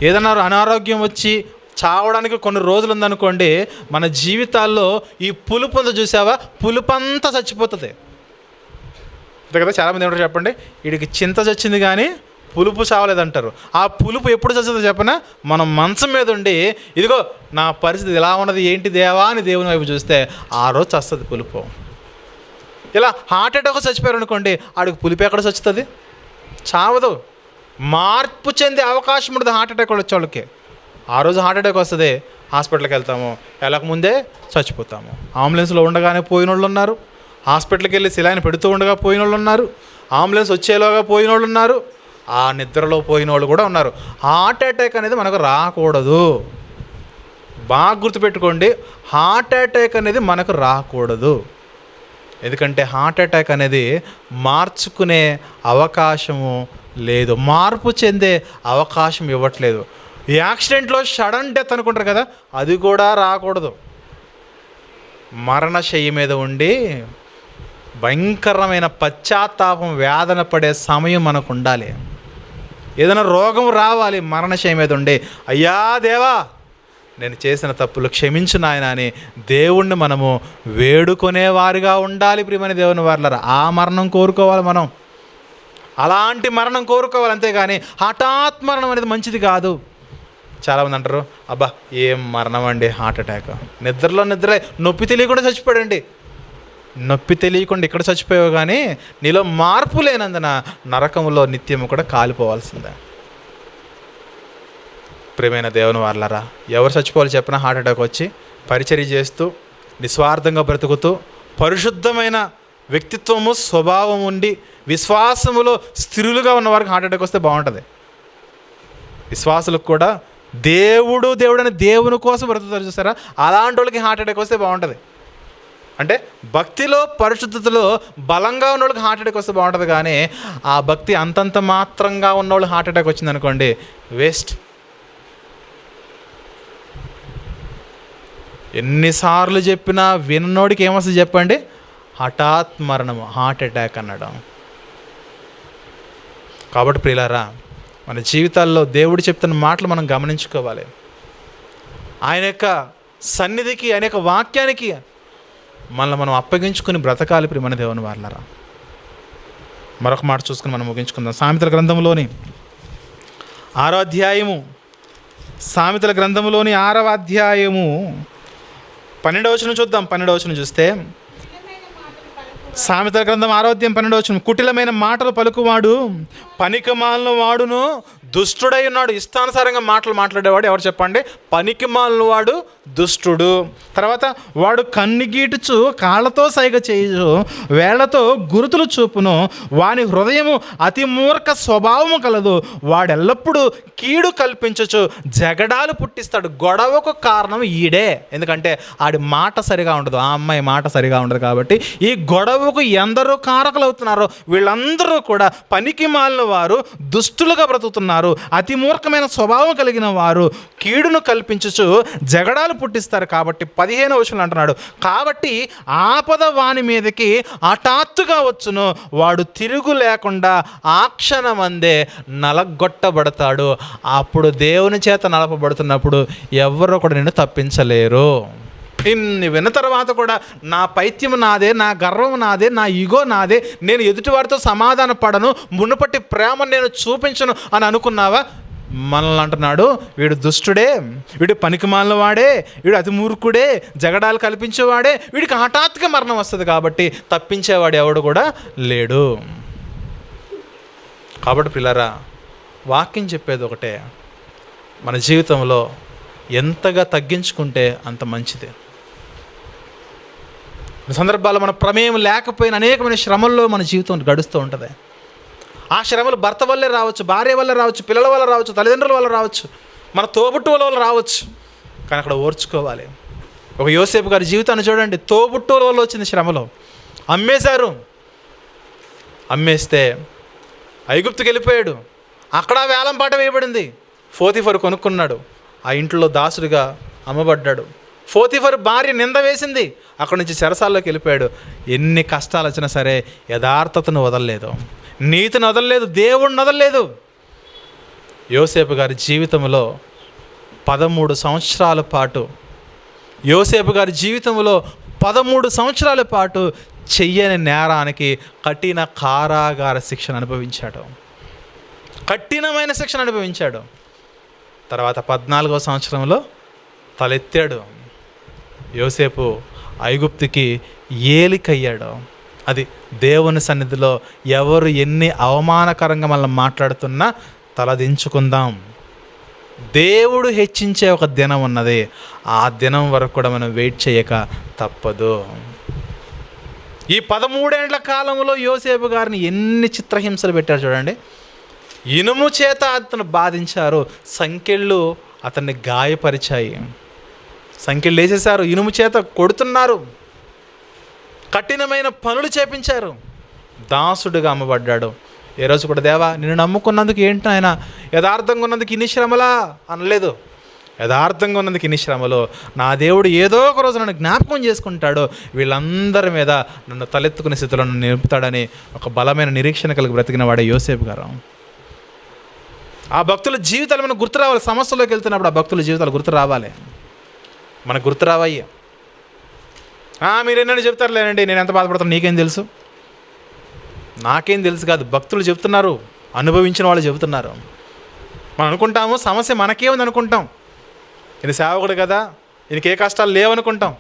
ఏదన్నా అనారోగ్యం వచ్చి చావడానికి కొన్ని రోజులు ఉందనుకోండి, మన జీవితాల్లో ఈ పులుపు ఉందో చూసావా, పులుపంతా చచ్చిపోతుంది. అంతే కదా? చాలామంది ఏమంటారు చెప్పండి, వీడికి చింత చచ్చింది కానీ పులుపు చావలేదంటారు. ఆ పులుపు ఎప్పుడు చచ్చిందో చెప్పనా? మనం మంచం మీద ఉండి, ఇదిగో నా పరిస్థితి ఇలా ఉన్నది, ఏంటి దేవా అని దేవుని వైపు చూస్తే ఆ రోజు చస్తుంది పులుపు. ఇలా హార్ట్ అటాక్ చచ్చిపోయారు అనుకోండి, ఆడికి పులుపు ఎక్కడ చచ్చుతుంది? చావదు. మార్పు చెందే అవకాశం ఉంటుంది హార్ట్ అటాక్ వచ్చే వాళ్ళకి. ఆ రోజు హార్ట్ అటాక్ వస్తుంది, హాస్పిటల్కి వెళ్తాము, వెళ్ళకముందే చచ్చిపోతాము. అంబులెన్స్లో ఉండగానే పోయిన వాళ్ళు ఉన్నారు, హాస్పిటల్కి వెళ్ళి సిలాయిని పెడుతూ ఉండగా పోయిన వాళ్ళు ఉన్నారు, అంబులెన్స్ వచ్చేలోగా పోయిన వాళ్ళు ఉన్నారు, ఆ నిద్రలో పోయిన వాళ్ళు కూడా ఉన్నారు. హార్ట్ అటాక్ అనేది మనకు రాకూడదు. బాగా గుర్తుపెట్టుకోండి, హార్ట్ అటాక్ అనేది మనకు రాకూడదు. ఎందుకంటే హార్ట్ అటాక్ అనేది మార్చుకునే అవకాశము లేదు, మార్పు చెందే అవకాశం ఇవ్వట్లేదు. ఈ యాక్సిడెంట్లో సడన్ డెత్ అనుకుంటారు కదా, అది కూడా రాకూడదు. మరణశయ్య మీద ఉండి భయంకరమైన పశ్చాత్తాపం, వేదన పడే సమయం మనకు ఉండాలి. ఏదైనా రోగం రావాలి, మరణశయ్య మీద ఉండి అయ్యా దేవా నేను చేసిన తప్పులు క్షమించు నాయన అని దేవుణ్ణి మనము వేడుకునేవారిగా ఉండాలి. ప్రియమైన దేవుని వారలారా, ఆ మరణం కోరుకోవాలి మనం, అలాంటి మరణం కోరుకోవాలి. అంతేగాని హఠాత్ మరణం అనేది మంచిది కాదు. చాలామంది అంటారు, అబ్బా ఏం మరణం అండి, హార్ట్ అటాక్, నిద్రలో నిద్ర, నొప్పి తెలియకుండా చచ్చిపోయాడండి. నొప్పి తెలియకుండా ఇక్కడ చచ్చిపోయావు, కానీ నీలో మార్పు లేనందున నరకంలో నిత్యము కూడా కాలిపోవాల్సిందే. ప్రియమైన దేవుని వారలారా, ఎవరు చచ్చిపోవాలి చెప్పిన? హార్ట్ అటాక్ వచ్చి పరిచర్య చేస్తూ నిస్వార్థంగా బ్రతుకుతూ పరిశుద్ధమైన వ్యక్తిత్వము, స్వభావం ఉండి విశ్వాసములో స్థిరులుగా ఉన్న వారికి హార్ట్ అటాక్ వస్తే బాగుంటుంది. విశ్వాసులకు కూడా దేవుడు అని దేవుని కోసం బ్రతుకుతారు చూసారా, అలాంటి వాళ్ళకి హార్ట్ అటాక్ వస్తే బాగుంటుంది. అంటే భక్తిలో, పరిశుద్ధతలో బలంగా ఉన్న వాళ్ళకి హార్ట్ అటాక్ వస్తే బాగుంటుంది. కానీ ఆ భక్తి అంతంత మాత్రంగా ఉన్నవాళ్ళు హార్ట్ అటాక్ వచ్చింది అనుకోండి, వేస్ట్. ఎన్నిసార్లు చెప్పినా విన్నోడికి ఏమొస్తుంది చెప్పండి? హఠాత్ మరణము, హార్ట్ అటాక్ అన్నాడు. కాబట్టి ప్రియులారా, మన జీవితాల్లో దేవుడు చెప్తున్న మాటలు మనం గమనించుకోవాలి. ఆయన యొక్క సన్నిధికి, ఆయన యొక్క వాక్యానికి మనల్ని మనం అప్పగించుకుని బ్రతకాలి. ప్రియమైన దేవుని వారలారా, మరొక మాట చూసుకుని మనం ముగించుకుందాం. సామెతల గ్రంథంలోని 6వ అధ్యాయము, సామెతల గ్రంథంలోని 6వ అధ్యాయము 12వ వచనం చూద్దాం. 12వ వచనం చూస్తే, సామెతల గ్రంథం 6వ అధ్యాయం 12వ వచనం, కుటిలమైన మాటలు పలుకువాడు పనికిమాలిన వాడును దుష్టుడై ఉన్నాడు. ఇష్టానుసారంగా మాటలు మాట్లాడేవాడు ఎవరు చెప్పండి? పనికిమాలిన వాడు దుష్టుడు. తర్వాత వాడు కన్నిగీటుచు కాళ్ళతో సైగ చేయు, వేళ్లతో గురుతులు చూపును, వాని హృదయము అతి మూర్ఖ స్వభావము కలదు, వాడెల్లప్పుడూ కీడు కల్పించచ్చు, జగడాలు పుట్టిస్తాడు. గొడవకు కారణం ఈడే, ఎందుకంటే ఆడి మాట సరిగా ఉండదు, ఆ అమ్మాయి మాట సరిగా ఉండదు. కాబట్టి ఈ గొడవకు ఎందరో కారకులు అవుతున్నారో వీళ్ళందరూ కూడా పనికి మాలిన వారు, దుష్టులుగా బ్రతుకుతున్నారు, అతి మూర్ఖమైన స్వభావం కలిగిన వారు, కీడును కల్పించుచు జగడాలు పుట్టిస్తారు. కాబట్టి 15వ వచనం అంటున్నాడు, కాబట్టి ఆపద వాని మీదకి హఠాత్తుగా వచ్చును, వాడు తిరుగు లేకుండా ఆ క్షణమందే నలగొట్టబడతాడు. అప్పుడు దేవుని చేత నలపబడుతున్నప్పుడు ఎవరో కూడా నిన్ను తప్పించలేరు. ఇన్ని విన్న తర్వాత కూడా నా పైత్యం నాదే, నా గర్వం నాదే, నా ఈగో నాదే, నేను ఎదుటివారితో సమాధాన పడను, మునుపటి ప్రేమ నేను చూపించను అని అనుకున్నావా? మనల్ని అంటున్నాడు, వీడు దుష్టుడే, వీడు పనికిమాలిన వాడే, వీడు అతి మూర్ఖుడే, జగడాలు కల్పించేవాడే, వీడికి హఠాత్తుగా మరణం వస్తుంది. కాబట్టి తప్పించేవాడు ఎవడు కూడా లేడు. కాబట్టి పిల్లరా, వాక్యం చెప్పేది ఒకటే, మన జీవితంలో ఎంతగా తగ్గించుకుంటే అంత మంచిది. సందర్భాల్లో మన ప్రమేయం లేకపోయిన అనేకమైన శ్రమల్లో మన జీవితం గడుస్తూ ఉంటుంది. ఆ శ్రమలు భర్త వల్లే రావచ్చు, భార్య వల్ల రావచ్చు, పిల్లల వల్ల రావచ్చు, తల్లిదండ్రుల వల్ల రావచ్చు, మన తోబుట్టువుల వల్ల రావచ్చు. కానీ అక్కడ ఓర్చుకోవాలి. ఒక యోసేపు గారి జీవితాన్ని చూడండి, తోబుట్టువుల వల్ల వచ్చింది శ్రమలో. అమ్మేశారు, అమ్మేస్తే ఐగుప్తుకి వెళ్ళిపోయాడు, అక్కడ వేలం పాట వేయబడింది. పోతీఫరు కొనుక్కున్నాడు, ఆ ఇంట్లో దాసుడిగా అమ్మబడ్డాడు. పోతీఫరు భార్య నింద వేసింది, అక్కడి నుంచి చెరసాల్లోకి వెళ్ళిపోయాడు. ఎన్ని కష్టాలు వచ్చినా సరే యథార్థతను వదలలేదు, నీతిని వదలలేదు, దేవుడిని వదలలేదు. యోసేపు గారి జీవితంలో 13 సంవత్సరాల పాటు, యోసేపు గారి జీవితంలో 13 సంవత్సరాల పాటు చెయ్యని నేరానికి కఠిన కారాగార శిక్షణ అనుభవించాడు, కఠినమైన శిక్షణ అనుభవించాడు. తర్వాత 14వ సంవత్సరంలో తలెత్తాడు. యోసేపు ఐగుప్తుకి ఏలికయ్యాడు. అది దేవుని సన్నిధిలో ఎవరు ఎన్ని అవమానకరంగా మనల్ని మాట్లాడుతున్నా తలదించుకుందాం. దేవుడు హెచ్చించే ఒక దినం ఉన్నది, ఆ దినం వరకు కూడా మనం వెయిట్ చేయక తప్పదు. ఈ 13 ఏండ్ల కాలంలో యోసేపు గారిని ఎన్ని చిత్రహింసలు పెట్టారు చూడండి. ఇనుము చేత అతను బాధించారు, సంకెళ్ళు అతన్ని గాయపరిచాయి, సంకెళ్ళు వేసేశారు, ఇనుము చేత కొడుతున్నారు, కఠినమైన పనులు చేపించారు. దాసుడుగా అమ్మబడ్డాడు. ఏ రోజు కూడా దేవా నిన్ను నమ్ముకున్నందుకు ఏంటి ఆయన యథార్థంగా ఉన్నందుకు ఇన్ని శ్రమలా అనలేదు. యథార్థంగా ఉన్నందుకు ఇన్ని శ్రమలు, నా దేవుడు ఏదో ఒక రోజు నన్ను జ్ఞాపకం చేసుకుంటాడు, వీళ్ళందరి మీద నన్ను తలెత్తుకునే స్థితిలో నన్ను నిలుపుతాడని ఒక బలమైన నిరీక్షణ కలిగి బ్రతికిన వాడే యోసేపు గారు. ఆ భక్తుల జీవితాలు మనకు గుర్తు రావాలి. సమస్యలోకి వెళ్తున్నప్పుడు ఆ భక్తుల జీవితాలు గుర్తు రావాలి, మనకు గుర్తు రావయ్యా. మీరు ఎన్నని చెప్తారు లేనండి, నేను ఎంత బాధపడతాను నీకేం తెలుసు, నాకేం తెలుసు కాదు, భక్తులు చెప్తున్నారు, అనుభవించిన వాళ్ళు చెబుతున్నారు. మనం అనుకుంటాము సమస్య మనకే ఉంది అనుకుంటాం, ఈయన సేవకుడు కదా ఈయనకి ఏ కష్టాలు లేవనుకుంటాం.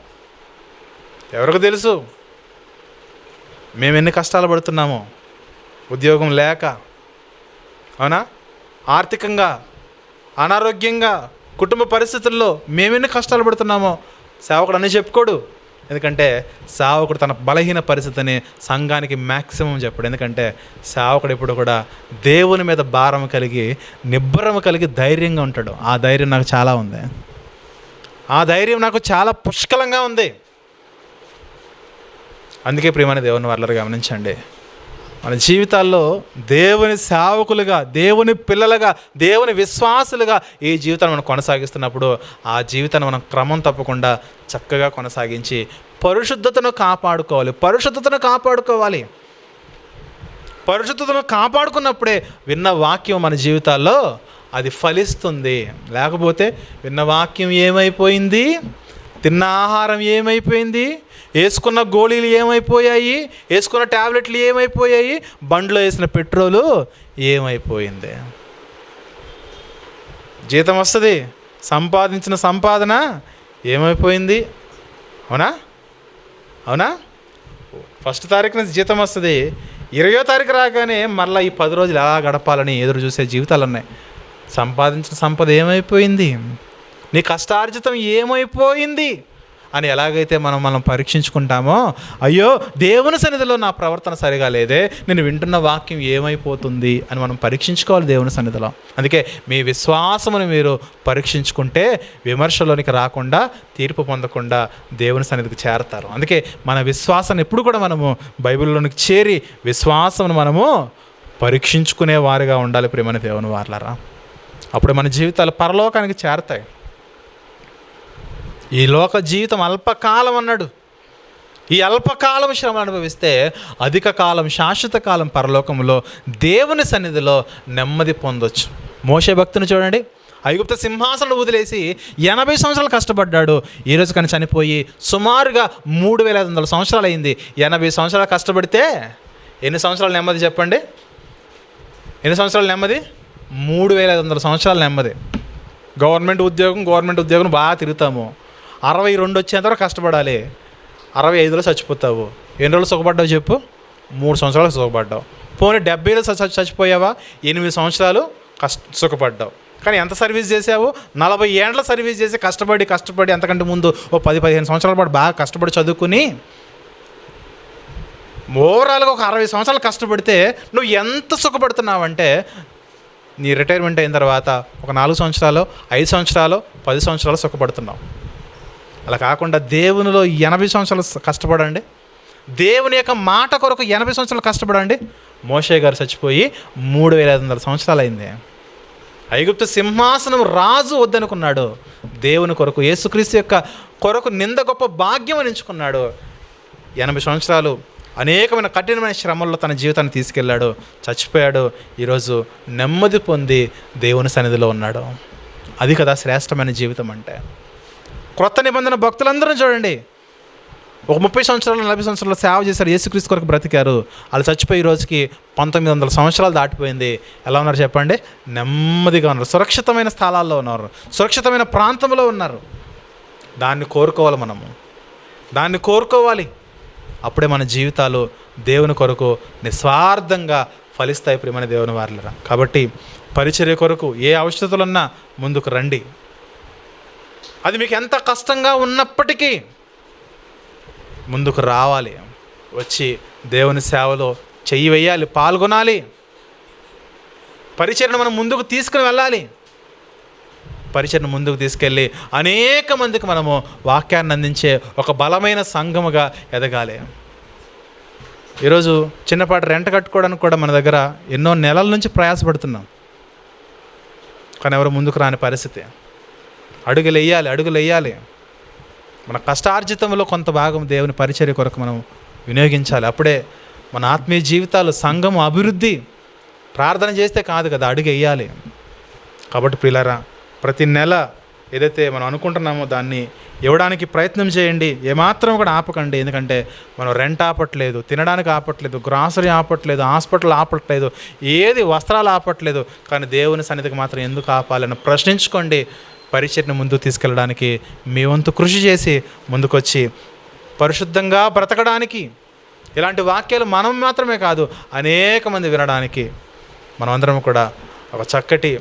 ఎవరికి తెలుసు మేము ఎన్ని కష్టాలు పడుతున్నామో, ఉద్యోగం లేక, అవునా, ఆర్థికంగా, అనారోగ్యంగా, కుటుంబ పరిస్థితుల్లో మేమెన్ని కష్టాలు పడుతున్నామో సేవకుడు అని చెప్పుకోడు. ఎందుకంటే సేవకుడు తన బలహీన పరిస్థితిని సంఘానికి మ్యాక్సిమం చెప్పాడు. ఎందుకంటే సేవకుడు ఎప్పుడు కూడా దేవుని మీద భారం కలిగి, నిబ్బరం కలిగి ధైర్యంగా ఉంటాడు. ఆ ధైర్యం నాకు చాలా ఉంది, ఆ ధైర్యం నాకు చాలా పుష్కలంగా ఉంది. అందుకే ప్రియమైన దేవుని వాళ్ళని గమనించండి, మన జీవితాల్లో దేవుని సేవకులుగా, దేవుని పిల్లలుగా, దేవుని విశ్వాసులుగా ఈ జీవితాన్ని మనం కొనసాగిస్తున్నప్పుడు ఆ జీవితాన్ని మనం క్రమం తప్పకుండా చక్కగా కొనసాగించి పరిశుద్ధతను కాపాడుకోవాలి. పరిశుద్ధతను కాపాడుకున్నప్పుడే విన్న వాక్యం మన జీవితాల్లో అది ఫలిస్తుంది. లేకపోతే విన్న వాక్యం ఏమైపోయింది, తిన్న ఆహారం ఏమైపోయింది, వేసుకున్న గోళీలు ఏమైపోయాయి, వేసుకున్న ట్యాబ్లెట్లు ఏమైపోయాయి, బండ్లో వేసిన పెట్రోలు ఏమైపోయింది. జీతం వస్తుంది, సంపాదించిన సంపాదన ఏమైపోయింది. అవునా 1వ తారీఖున జీతం వస్తుంది, 20వ తారీఖు రాగానే మళ్ళీ ఈ 10 రోజులు ఎలా గడపాలని ఎదురు చూసే జీవితాలు ఉన్నాయి. సంపాదించిన సంపద ఏమైపోయింది, నీ కష్టార్జితం ఏమైపోయింది అని ఎలాగైతే మనం పరీక్షించుకుంటామో, అయ్యో దేవుని సన్నిధిలో నా ప్రవర్తన సరిగా లేదే, నేను వింటున్న వాక్యం ఏమైపోతుంది అని మనం పరీక్షించుకోవాలి దేవుని సన్నిధిలో. అందుకే మీ విశ్వాసమును మీరు పరీక్షించుకుంటే విమర్శలోనికి రాకుండా, తీర్పు పొందకుండా దేవుని సన్నిధికి చేరతారు. అందుకే మన విశ్వాసాన్ని ఎప్పుడు కూడా మనము బైబిల్లోనికి చేరి విశ్వాసమును మనము పరీక్షించుకునే వారిగా ఉండాలి ప్రియమైన దేవుని వారలారా. అప్పుడు మన జీవితాలు పరలోకానికి చేరతాయి. ఈ లోక జీవితం అల్పకాలం అన్నాడు. ఈ అల్పకాలం శ్రమ అనుభవిస్తే అధిక కాలం, శాశ్వత కాలం పరలోకంలో దేవుని సన్నిధిలో నెమ్మది పొందొచ్చు. మోషే భక్తుని చూడండి, ఐగుప్తు సింహాసనం వదిలేసి 80 సంవత్సరాలు కష్టపడ్డాడు. ఈరోజు కానీ చనిపోయి సుమారుగా 3500 సంవత్సరాలు అయింది. 80 సంవత్సరాలు కష్టపడితే ఎన్ని సంవత్సరాలు నెమ్మది చెప్పండి? ఎన్ని సంవత్సరాలు నెమ్మది? 3500 సంవత్సరాలు నెమ్మది. గవర్నమెంట్ ఉద్యోగం బాగా తిరుగుతాము, 62 వచ్చేంతవరకు కష్టపడాలి, 65లో చచ్చిపోతావు. ఎన్ని రోజులు సుఖపడ్డావు చెప్పు? 3 సంవత్సరాలు సుఖపడ్డావు. పోనీ 70లో చచ్చిపోయావా? 8 సంవత్సరాలు సుఖపడ్డావు. కానీ ఎంత సర్వీస్ చేసావు? 40 ఏండ్ల సర్వీస్ చేసి కష్టపడి అంతకంటే ముందు 10-15 సంవత్సరాల పాటు బాగా కష్టపడి చదువుకుని ఓవరాల్గా ఒక 60 సంవత్సరాలు కష్టపడితే నువ్వు ఎంత సుఖపడుతున్నావంటే, నీ రిటైర్మెంట్ అయిన తర్వాత ఒక 4 సంవత్సరాలు, 5 సంవత్సరాలు, 10 సంవత్సరాలు సుఖపడుతున్నావు. అలా కాకుండా దేవునిలో 80 సంవత్సరాలు కష్టపడండి, దేవుని యొక్క మాట కొరకు 80 సంవత్సరాలు కష్టపడండి. మోషే గారు చచ్చిపోయి 3500 సంవత్సరాలు అయింది. ఐగుప్తు సింహాసనం రాజు వద్దనుకున్నాడు, దేవుని కొరకు, యేసుక్రీస్తు యొక్క కొరకు నింద గొప్ప భాగ్యం అని ఎంచుకున్నాడు. 80 సంవత్సరాలు అనేకమైన కఠినమైన శ్రమల్లో తన జీవితాన్ని తీసుకెళ్ళాడు, చచ్చిపోయాడు. ఈరోజు నెమ్మది పొంది దేవుని సన్నిధిలో ఉన్నాడు. అది కదా శ్రేష్టమైన జీవితం అంటే. క్రొత్త నిబంధన భక్తులందరూ చూడండి, ఒక 30 సంవత్సరాలు 40 సంవత్సరాలు సేవ చేశారు, యేసుక్రీస్తు కొరకు బ్రతికారు. వాళ్ళు చచ్చిపోయే రోజుకి 1900 సంవత్సరాలు దాటిపోయింది. ఎలా ఉన్నారు చెప్పండి? నెమ్మదిగా ఉన్నారు, సురక్షితమైన స్థలాల్లో ఉన్నారు, సురక్షితమైన ప్రాంతంలో ఉన్నారు. దాన్ని కోరుకోవాలి, మనము దాన్ని కోరుకోవాలి. అప్పుడే మన జీవితాలు దేవుని కొరకు నిస్వార్థంగా ఫలిస్తాయి ప్రియమైన దేవుని వారలారా. కాబట్టి పరిచర్య కొరకు ఏ అవసరతలున్నా ముందుకు రండి. అది మీకు ఎంత కష్టంగా ఉన్నప్పటికీ ముందుకు రావాలి. వచ్చి దేవుని సేవలో చెయ్యి వేయాలి, పాల్గొనాలి. పరిచర్ను మనం ముందుకు తీసుకుని వెళ్ళాలి. పరిచర్ను ముందుకు తీసుకెళ్ళి అనేక మందికి మనము వాక్యాన్ని అందించే ఒక బలమైన సంఘముగా ఎదగాలి. ఈరోజు చిన్నపాటి రెంట కట్టుకోవడానికి కూడా మన దగ్గర ఎన్నో నెలల నుంచి ప్రయాసపడుతున్నాం, కానీ ఎవరు ముందుకు రాని పరిస్థితి. అడుగులు వేయాలి. మన కష్టార్జితంలో కొంత భాగం దేవుని పరిచర్య కొరకు మనం వినియోగించాలి. అప్పుడే మన ఆత్మీయ జీవితాలు, సంఘము అభివృద్ధి ప్రార్థన చేస్తే కాదు కదా, అడుగు వేయాలి. కాబట్టి ప్రియులారా, ప్రతి నెల ఏదైతే మనం అనుకుంటున్నామో దాన్ని ఇవ్వడానికి ప్రయత్నం చేయండి. ఏమాత్రం కూడా ఆపకండి. ఎందుకంటే మనం రెంట్ ఆపట్లేదు, తినడానికి ఆపట్లేదు, గ్రాసరీ ఆపట్లేదు, హాస్పిటల్ ఆపట్లేదు, ఏది వస్త్రాలు ఆపట్లేదు. కానీ దేవుని సన్నిధికి మాత్రం ఎందుకు ఆపాలని ప్రశ్నించుకోండి. పరిచర్ని ముందుకు తీసుకెళ్ళడానికి మీ వంతు కృషి చేసి ముందుకొచ్చి పరిశుద్ధంగా బ్రతకడానికి, ఇలాంటి వాక్యాలు మనం మాత్రమే కాదు అనేక మంది వినడానికి మనమందరం కూడా ఒక చక్కటి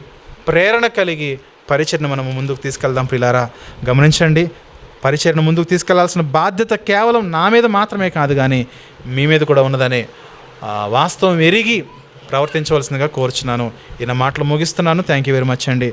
ప్రేరణ కలిగి పరిచర్ను మనము ముందుకు తీసుకెళ్దాం. ప్రియులారా, గమనించండి, పరిచర్ను ముందుకు తీసుకెళ్లాల్సిన బాధ్యత కేవలం నా మీద మాత్రమే కాదు, కానీ మీ మీద కూడా ఉన్నదనే వాస్తవం ఎరిగి ప్రవర్తించవలసిందిగా కోరుచున్నాను. ఈయన మాటలు ముగిస్తున్నాను. థ్యాంక్ యూ వెరీ మచ్ అండి.